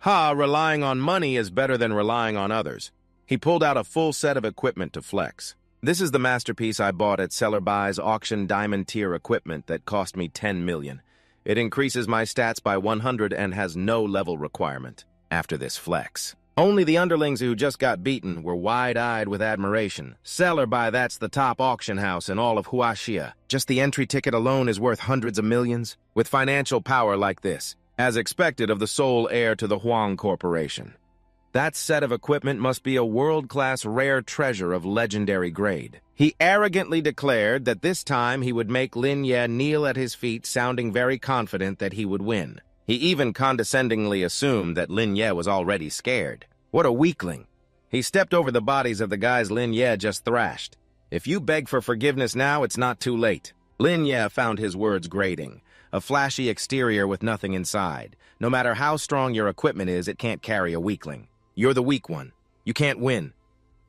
Relying on money is better than relying on others. He pulled out a full set of equipment to flex. This is the masterpiece I bought at Seller Buy's auction diamond tier equipment that cost me 10 million. It increases my stats by 100 and has no level requirement. After this flex, only the underlings who just got beaten were wide-eyed with admiration. Seller Buy, that's the top auction house in all of Huaxia. Just the entry ticket alone is worth hundreds of millions. With financial power like this, as expected of the sole heir to the Huang Corporation. That set of equipment must be a world-class rare treasure of legendary grade. He arrogantly declared that this time he would make Lin Ye kneel at his feet, sounding very confident that he would win. He even condescendingly assumed that Lin Ye was already scared. What a weakling. He stepped over the bodies of the guys Lin Ye just thrashed. If you beg for forgiveness now, it's not too late. Lin Ye found his words grating. A flashy exterior with nothing inside. No matter how strong your equipment is, it can't carry a weakling. You're the weak one. You can't win.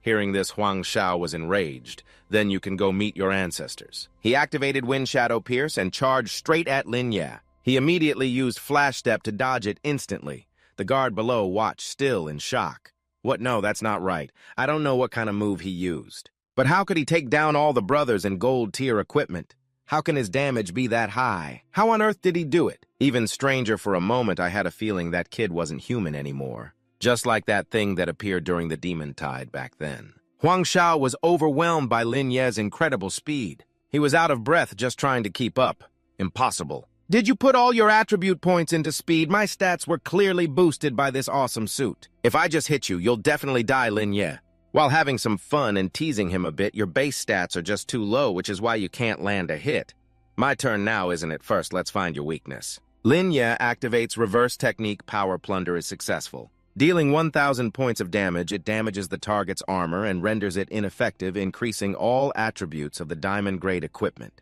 Hearing this, Huang Shao was enraged. Then you can go meet your ancestors. He activated Wind Shadow Pierce and charged straight at Lin Ye. He immediately used Flash Step to dodge it instantly. The guard below watched still in shock. What? No, that's not right. I don't know what kind of move he used. But how could he take down all the brothers in gold tier equipment? How can his damage be that high? How on earth did he do it? Even stranger, for a moment I had a feeling that kid wasn't human anymore. Just like that thing that appeared during the Demon Tide back then. Huang Shao was overwhelmed by Lin Ye's incredible speed. He was out of breath just trying to keep up. Impossible. Did you put all your attribute points into speed? My stats were clearly boosted by this awesome suit. If I just hit you, you'll definitely die, Lin Ye. While having some fun and teasing him a bit, your base stats are just too low, which is why you can't land a hit. My turn now, isn't it? First, let's find your weakness. Lin Ye activates Reverse Technique. Power Plunder is successful. Dealing 1,000 points of damage, it damages the target's armor and renders it ineffective, increasing all attributes of the diamond-grade equipment.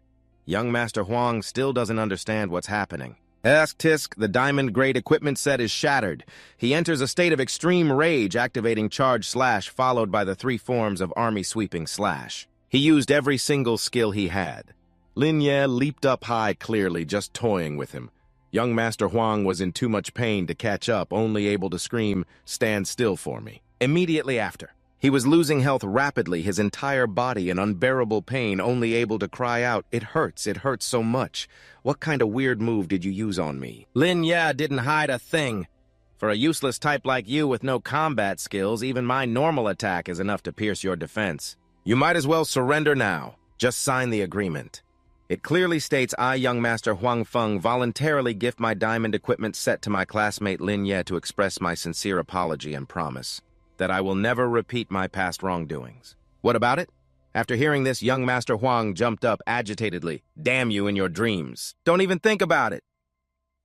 Young Master Huang still doesn't understand what's happening. Tisk, the diamond-grade equipment set is shattered. He enters a state of extreme rage, activating Charge Slash, followed by the 3 forms of Army Sweeping Slash. He used every single skill he had. Lin Ye leaped up high, clearly just toying with him. Young Master Huang was in too much pain to catch up, only able to scream, "Stand still for me." Immediately after, he was losing health rapidly, his entire body in unbearable pain, only able to cry out, it hurts so much. What kind of weird move did you use on me? Lin Ye didn't hide a thing. For a useless type like you with no combat skills, even my normal attack is enough to pierce your defense. You might as well surrender now. Just sign the agreement. It clearly states I, Young Master Huang Feng, voluntarily gift my diamond equipment set to my classmate Lin Ye to express my sincere apology and promise that I will never repeat my past wrongdoings. What about it? After hearing this, Young Master Huang jumped up agitatedly. Damn you in your dreams. Don't even think about it.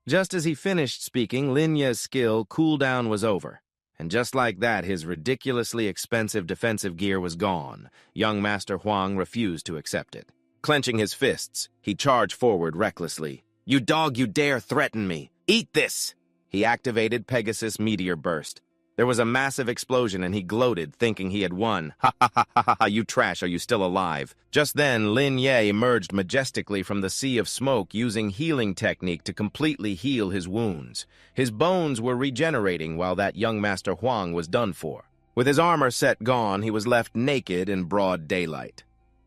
Just as he finished speaking, Lin Ye's skill cooldown was over. And just like that, his ridiculously expensive defensive gear was gone. Young Master Huang refused to accept it. Clenching his fists, he charged forward recklessly. You dog, you dare threaten me. Eat this! He activated Pegasus Meteor Burst. There was a massive explosion and he gloated, thinking he had won. Ha ha ha ha ha, you trash, are you still alive? Just then, Lin Ye emerged majestically from the sea of smoke, using healing technique to completely heal his wounds. His bones were regenerating while that young Master Huang was done for. With his armor set gone, he was left naked in broad daylight.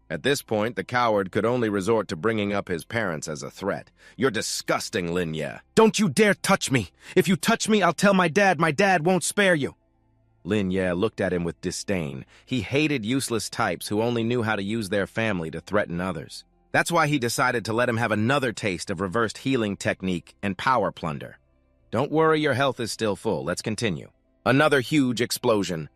At this point, the coward could only resort to bringing up his parents as a threat. You're disgusting, Lin Ye. Don't you dare touch me! If you touch me, I'll tell my dad won't spare you! Lin Ye looked at him with disdain. He hated useless types who only knew how to use their family to threaten others. That's why he decided to let him have another taste of reversed healing technique and power plunder. Don't worry, your health is still full. Let's continue. Another huge explosion.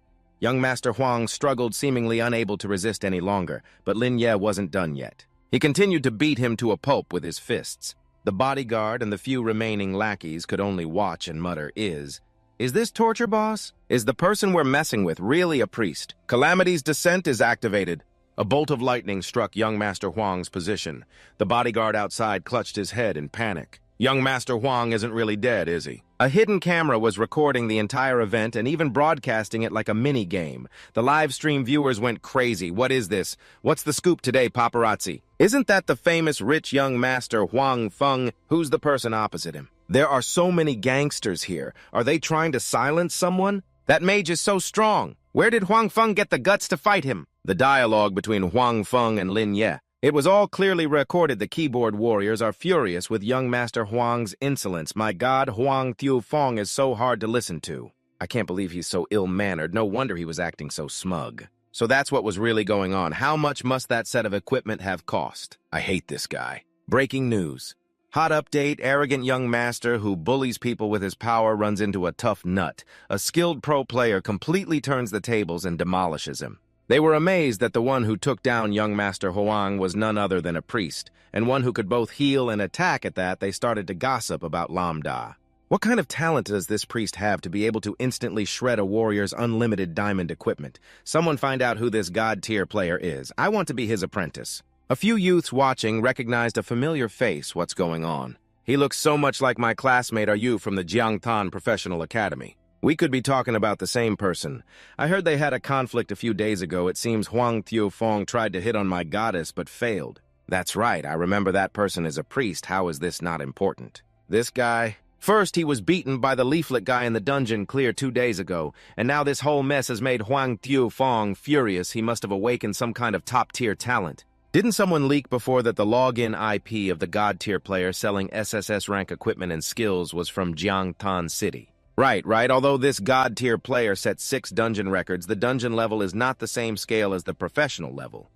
Young Master Huang struggled, seemingly unable to resist any longer, but Lin Ye wasn't done yet. He continued to beat him to a pulp with his fists. The bodyguard and the few remaining lackeys could only watch and mutter, Is this torture, boss? Is the person we're messing with really a priest? Calamity's Descent is activated. A bolt of lightning struck young Master Huang's position. The bodyguard outside clutched his head in panic. Young Master Huang isn't really dead, is he? A hidden camera was recording the entire event and even broadcasting it like a mini-game. The live stream viewers went crazy. What is this? What's the scoop today, paparazzi? Isn't that the famous rich young master Huang Feng? Who's the person opposite him? There are so many gangsters here. Are they trying to silence someone? That mage is so strong. Where did Huang Feng get the guts to fight him? The dialogue between Huang Feng and Lin Ye. It was all clearly recorded. The keyboard warriors are furious with young Master Huang's insolence. My God, Huang Feng is so hard to listen to. I can't believe he's so ill-mannered. No wonder he was acting so smug. So that's what was really going on. How much must that set of equipment have cost? I hate this guy. Breaking news. Hot update, arrogant young master who bullies people with his power runs into a tough nut. A skilled pro player completely turns the tables and demolishes him. They were amazed that the one who took down young Master Huang was none other than a priest, and one who could both heal and attack. At that, they started to gossip about Lambda. What kind of talent does this priest have to be able to instantly shred a warrior's unlimited diamond equipment? Someone find out who this god-tier player is. I want to be his apprentice. A few youths watching recognized a familiar face. What's going on? He looks so much like my classmate. Are you from the Jiangtan Professional Academy? We could be talking about the same person. I heard they had a conflict a few days ago. It seems Huang Feng tried to hit on my goddess but failed. That's right, I remember that person is a priest. How is this not important? This guy... First, he was beaten by the leaflet guy in the dungeon clear 2 days ago, and now this whole mess has made Huang Feng furious. He must have awakened some kind of top-tier talent. Didn't someone leak before that the login IP of the god-tier player selling SSS rank equipment and skills was from Jiangtan City? Right. Although this god-tier player set 6 dungeon records, the dungeon level is not the same scale as the professional level.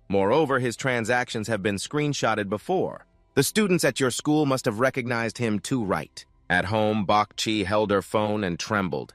Moreover, his transactions have been screenshotted before. The students at your school must have recognized him too, right? At home, Bok Chi held her phone and trembled.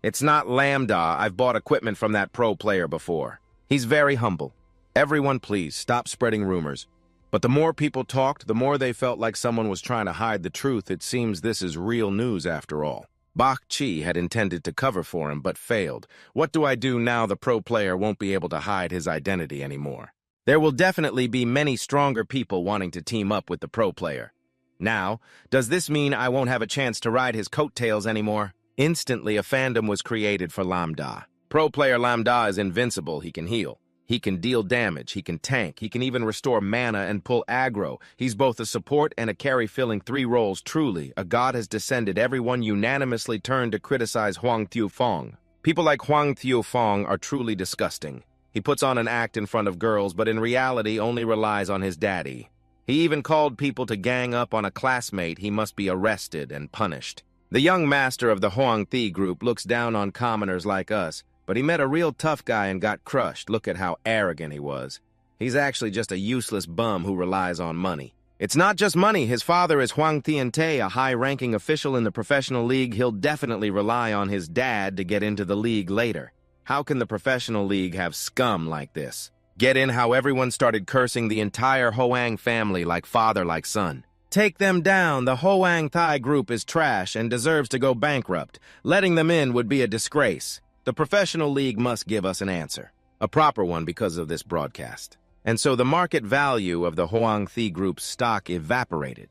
It's not Lambda. I've bought equipment from that pro player before. He's very humble. Everyone, please, stop spreading rumors. But the more people talked, the more they felt like someone was trying to hide the truth. It seems this is real news after all. Bok Chi had intended to cover for him, but failed. What do I do now? The pro player won't be able to hide his identity anymore. There will definitely be many stronger people wanting to team up with the pro player. Now, does this mean I won't have a chance to ride his coattails anymore? Instantly, a fandom was created for Lambda. Pro player Lambda is invincible. He can heal. He can deal damage. He can tank. He can even restore mana and pull aggro. He's both a support and a carry, filling 3 roles. Truly, a god has descended. Everyone unanimously turned to criticize Huang Feng. People like Huang Feng are truly disgusting. He puts on an act in front of girls, but in reality only relies on his daddy. He even called people to gang up on a classmate. He must be arrested and punished. The young master of the Huang group looks down on commoners like us, but he met a real tough guy and got crushed. Look at how arrogant he was. He's actually just a useless bum who relies on money. It's not just money. His father is Huang Tiante, a high-ranking official in the professional league. He'll definitely rely on his dad to get into the league later. How can the professional league have scum like this? Get in how everyone started cursing the entire Hoang family like father, like son. Take them down. The Hoang Thai group is trash and deserves to go bankrupt. Letting them in would be a disgrace. The professional league must give us an answer. A proper one because of this broadcast. And so the market value of the Hoang group's stock evaporated.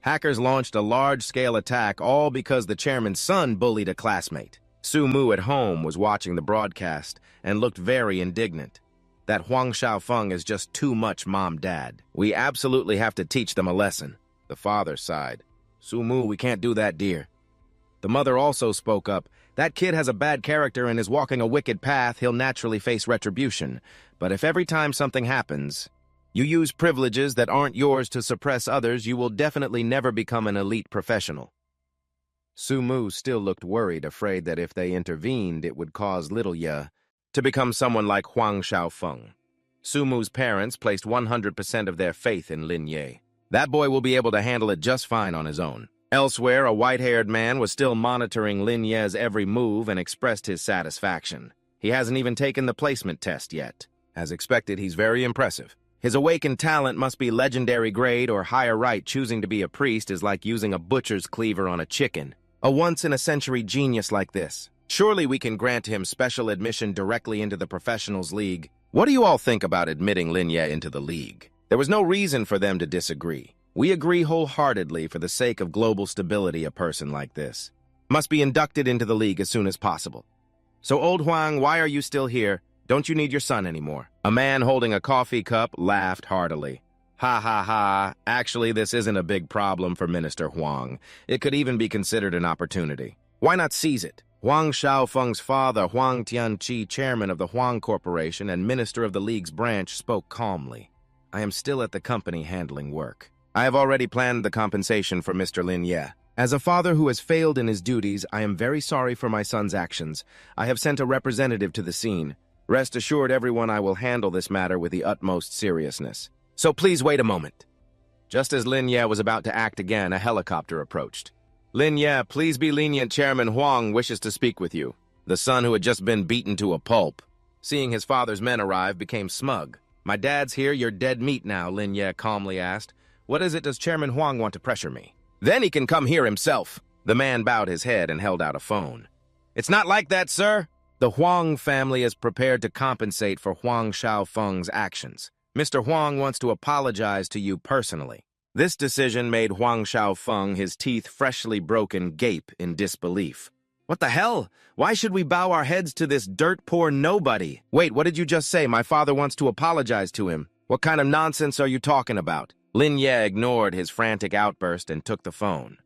Hackers launched a large-scale attack all because the chairman's son bullied a classmate. Su Mu at home was watching the broadcast and looked very indignant. That Huang Xiaofeng is just too much, Mom-Dad. We absolutely have to teach them a lesson. The father sighed. Su Mu, we can't do that, dear. The mother also spoke up. That kid has a bad character and is walking a wicked path. He'll naturally face retribution. But if every time something happens, you use privileges that aren't yours to suppress others, you will definitely never become an elite professional. Su Mu still looked worried, afraid that if they intervened, it would cause little Ye to become someone like Huang Xiaofeng. Su Mu's parents placed 100% of their faith in Lin Ye. That boy will be able to handle it just fine on his own. Elsewhere, a white-haired man was still monitoring Lin Ye's every move and expressed his satisfaction. He hasn't even taken the placement test yet. As expected, he's very impressive. His awakened talent must be legendary grade or higher. Right, choosing to be a priest is like using a butcher's cleaver on a chicken. A once-in-a-century genius like this. Surely we can grant him special admission directly into the Professionals League. What do you all think about admitting Lin Ye into the league? There was no reason for them to disagree. We agree wholeheartedly for the sake of global stability. A person like this must be inducted into the league as soon as possible. So, old Huang, why are you still here? Don't you need your son anymore? A man holding a coffee cup laughed heartily. Ha ha ha. Actually, this isn't a big problem for Minister Huang. It could even be considered an opportunity. Why not seize it? Huang Xiaofeng's father, Huang Tianqi, chairman of the Huang Corporation and minister of the League's branch, spoke calmly. I am still at the company handling work. I have already planned the compensation for Mr. Lin Ye. As a father who has failed in his duties, I am very sorry for my son's actions. I have sent a representative to the scene. Rest assured, everyone, I will handle this matter with the utmost seriousness. So please wait a moment. Just as Lin Ye was about to act again, a helicopter approached. Lin Ye, please be lenient. Chairman Huang wishes to speak with you. The son who had just been beaten to a pulp, seeing his father's men arrive, became smug. My dad's here, you're dead meat now, Lin Ye calmly asked. What is it does Chairman Huang want to pressure me? Then he can come here himself. The man bowed his head and held out a phone. It's not like that, sir. The Huang family is prepared to compensate for Huang Xiaofeng's actions. Mr. Huang wants to apologize to you personally. This decision made Huang Xiaofeng, his teeth freshly broken, gape in disbelief. What the hell? Why should we bow our heads to this dirt-poor nobody? Wait, what did you just say? My father wants to apologize to him. What kind of nonsense are you talking about? Lin Ye ignored his frantic outburst and took the phone.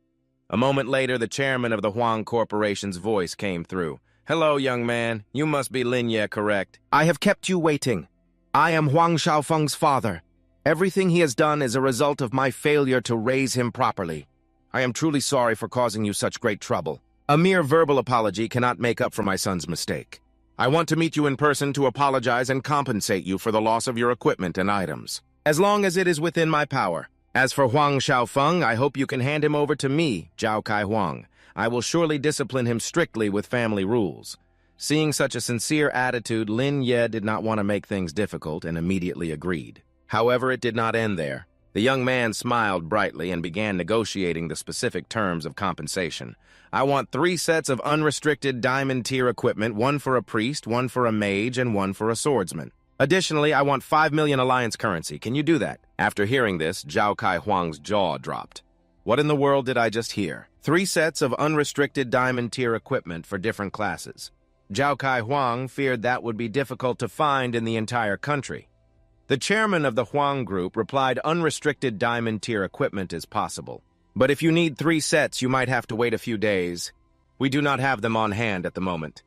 A moment later, the chairman of the Huang Corporation's voice came through. Hello, young man. You must be Lin Ye, correct? I have kept you waiting. I am Huang Xiaofeng's father. Everything he has done is a result of my failure to raise him properly. I am truly sorry for causing you such great trouble. A mere verbal apology cannot make up for my son's mistake. I want to meet you in person to apologize and compensate you for the loss of your equipment and items, as long as it is within my power. As for Huang Xiaofeng, I hope you can hand him over to me, Zhao Kai Huang. I will surely discipline him strictly with family rules. Seeing such a sincere attitude, Lin Ye did not want to make things difficult and immediately agreed. However, it did not end there. The young man smiled brightly and began negotiating the specific terms of compensation. I want 3 sets of unrestricted diamond-tier equipment, 1 for a priest, 1 for a mage, and 1 for a swordsman. Additionally, I want 5 million alliance currency. Can you do that? After hearing this, Zhao Kai Huang's jaw dropped. What in the world did I just hear? 3 sets of unrestricted diamond-tier equipment for different classes. Zhao Kai Huang feared that would be difficult to find in the entire country. The chairman of the Huang Group replied unrestricted diamond-tier equipment is possible. But if you need 3 sets, you might have to wait a few days. We do not have them on hand at the moment.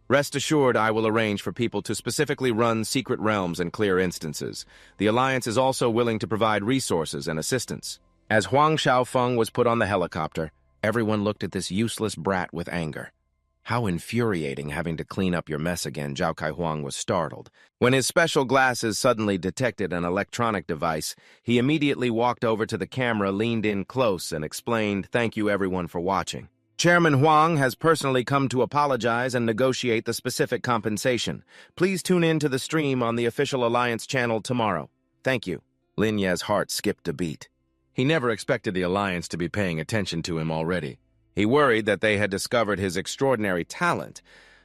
Rest assured, I will arrange for people to specifically run secret realms and clear instances. The Alliance is also willing to provide resources and assistance. As Huang Xiaofeng was put on the helicopter, everyone looked at this useless brat with anger. How infuriating having to clean up your mess again, Zhao Kai Huang was startled. When his special glasses suddenly detected an electronic device, he immediately walked over to the camera, leaned in close, and explained, "Thank you everyone for watching. Chairman Huang has personally come to apologize and negotiate the specific compensation. Please tune in to the stream on the official Alliance channel tomorrow. Thank you." Lin Ye's heart skipped a beat. He never expected the Alliance to be paying attention to him already. He worried that they had discovered his extraordinary talent,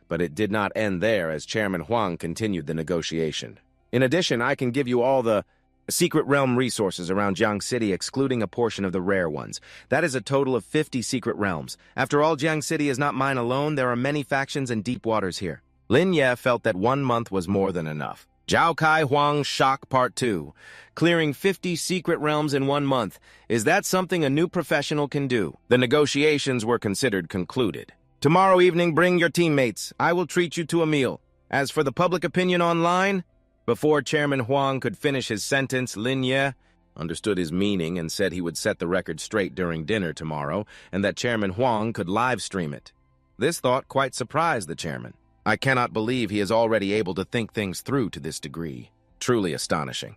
but it did not end there as Chairman Huang continued the negotiation. In addition, I can give you all the secret realm resources around Jiang City, excluding a portion of the rare ones. That is a total of 50 secret realms. After all, Jiang City is not mine alone. There are many factions and deep waters here. Lin Ye felt that 1 month was more than enough. Zhao Kai Huang's Shock Part 2. Clearing 50 secret realms in 1 month. Is that something a new professional can do? The negotiations were considered concluded. Tomorrow evening, bring your teammates. I will treat you to a meal. As for the public opinion online, before Chairman Huang could finish his sentence, Lin Ye understood his meaning and said he would set the record straight during dinner tomorrow and that Chairman Huang could live stream it. This thought quite surprised the chairman. I cannot believe he is already able to think things through to this degree. Truly astonishing.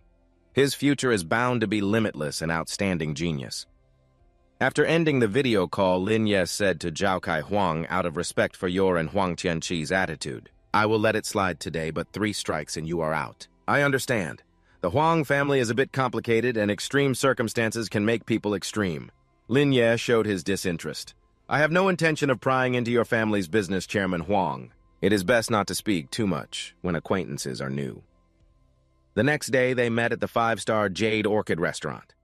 His future is bound to be limitless and outstanding genius. After ending the video call, Lin Ye said to Zhao Kai Huang, out of respect for your and Huang Tianqi's attitude, I will let it slide today, but 3 strikes and you are out. I understand. The Huang family is a bit complicated and extreme circumstances can make people extreme. Lin Ye showed his disinterest. I have no intention of prying into your family's business, Chairman Huang. It is best not to speak too much when acquaintances are new. The next day, they met at the 5-star Jade Orchid restaurant.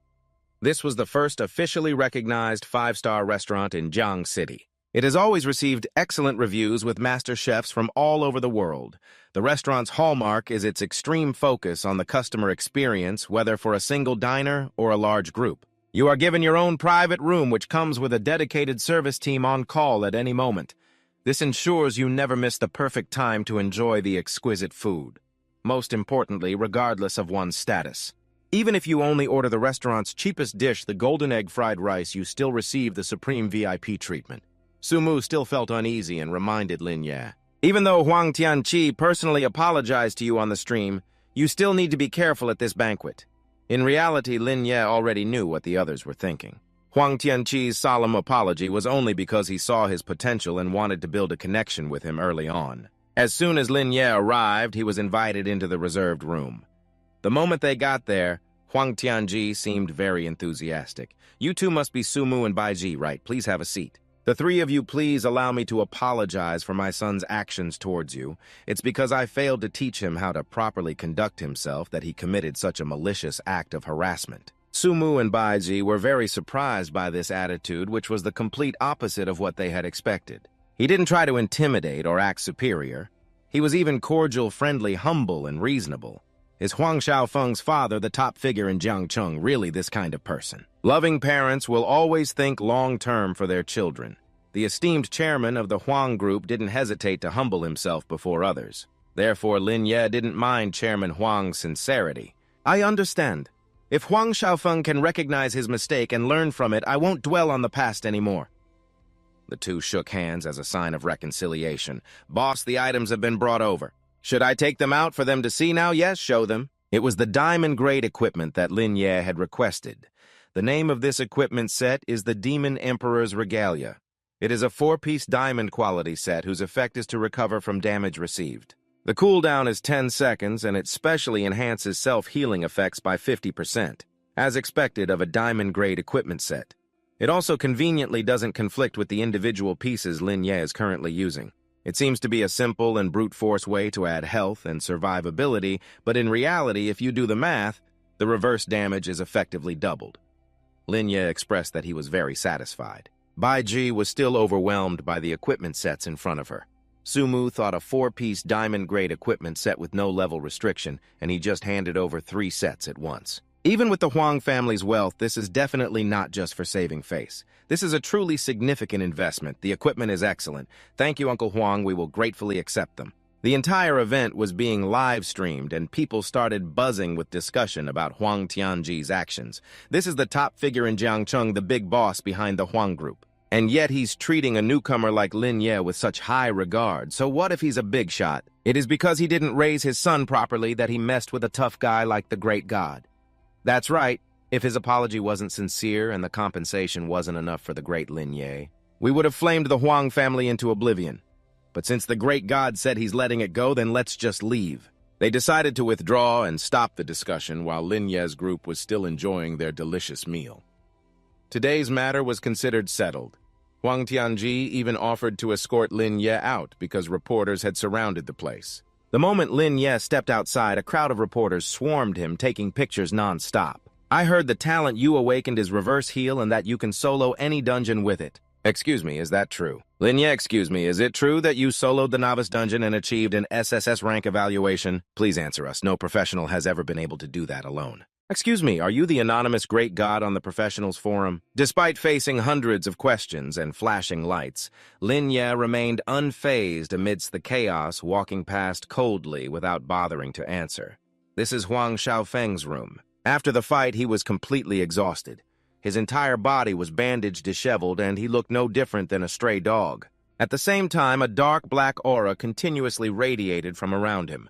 This was the first officially recognized 5-star restaurant in Jiang City. It has always received excellent reviews with master chefs from all over the world. The restaurant's hallmark is its extreme focus on the customer experience, whether for a single diner or a large group. You are given your own private room, which comes with a dedicated service team on call at any moment. This ensures you never miss the perfect time to enjoy the exquisite food. Most importantly, regardless of one's status. Even if you only order the restaurant's cheapest dish, the golden egg fried rice, you still receive the supreme VIP treatment. Sumu still felt uneasy and reminded Lin Ye. Even though Huang Tianqi personally apologized to you on the stream, you still need to be careful at this banquet. In reality, Lin Ye already knew what the others were thinking. Huang Tianqi's solemn apology was only because he saw his potential and wanted to build a connection with him early on. As soon as Lin Ye arrived, he was invited into the reserved room. The moment they got there, Huang Tianqi seemed very enthusiastic. You two must be Sumu and Baiji, right? Please have a seat. The three of you, please allow me to apologize for my son's actions towards you. It's because I failed to teach him how to properly conduct himself that he committed such a malicious act of harassment. Sumu and Baiji were very surprised by this attitude, which was the complete opposite of what they had expected. He didn't try to intimidate or act superior. He was even cordial, friendly, humble, and reasonable. Is Huang Xiaofeng's father the top figure in Jiangcheng really this kind of person? Loving parents will always think long-term for their children. The esteemed chairman of the Huang Group didn't hesitate to humble himself before others. Therefore, Lin Ye didn't mind Chairman Huang's sincerity. I understand. If Huang Xiaofeng can recognize his mistake and learn from it, I won't dwell on the past anymore. The two shook hands as a sign of reconciliation. Boss, the items have been brought over. Should I take them out for them to see now? Yes, show them. It was the diamond-grade equipment that Lin Ye had requested. The name of this equipment set is the Demon Emperor's Regalia. It is a 4-piece diamond quality set whose effect is to recover from damage received. The cooldown is 10 seconds, and it specially enhances self-healing effects by 50%, as expected of a diamond-grade equipment set. It also conveniently doesn't conflict with the individual pieces Lin Ye is currently using. It seems to be a simple and brute force way to add health and survivability, but in reality, if you do the math, the reverse damage is effectively doubled. Lin Ye expressed that he was very satisfied. Baiji was still overwhelmed by the equipment sets in front of her. Sumu thought a 4-piece diamond-grade equipment set with no level restriction, and he just handed over 3 sets at once. Even with the Huang family's wealth, this is definitely not just for saving face. This is a truly significant investment. The equipment is excellent. Thank you, Uncle Huang. We will gratefully accept them. The entire event was being live-streamed, and people started buzzing with discussion about Huang Tianji's actions. This is the top figure in Jiangcheng, the big boss behind the Huang Group. And yet he's treating a newcomer like Lin Ye with such high regard. So what if he's a big shot? It is because he didn't raise his son properly that he messed with a tough guy like the great god. That's right. If his apology wasn't sincere and the compensation wasn't enough for the great Lin Ye, we would have flamed the Huang family into oblivion. But since the great god said he's letting it go, then let's just leave. They decided to withdraw and stop the discussion while Lin Ye's group was still enjoying their delicious meal. Today's matter was considered settled. Huang Tianji even offered to escort Lin Ye out because reporters had surrounded the place. The moment Lin Ye stepped outside, a crowd of reporters swarmed him, taking pictures non-stop. I heard the talent you awakened is reverse heal and that you can solo any dungeon with it. Excuse me, is that true? Lin Ye, excuse me, is it true that you soloed the novice dungeon and achieved an SSS rank evaluation? Please answer us. No professional has ever been able to do that alone. Excuse me, are you the anonymous great god on the professionals forum? Despite facing hundreds of questions and flashing lights, Lin Ye remained unfazed amidst the chaos, walking past coldly without bothering to answer. This is Huang Xiaofeng's room. After the fight, he was completely exhausted. His entire body was bandaged, disheveled, and he looked no different than a stray dog. At the same time, a dark black aura continuously radiated from around him.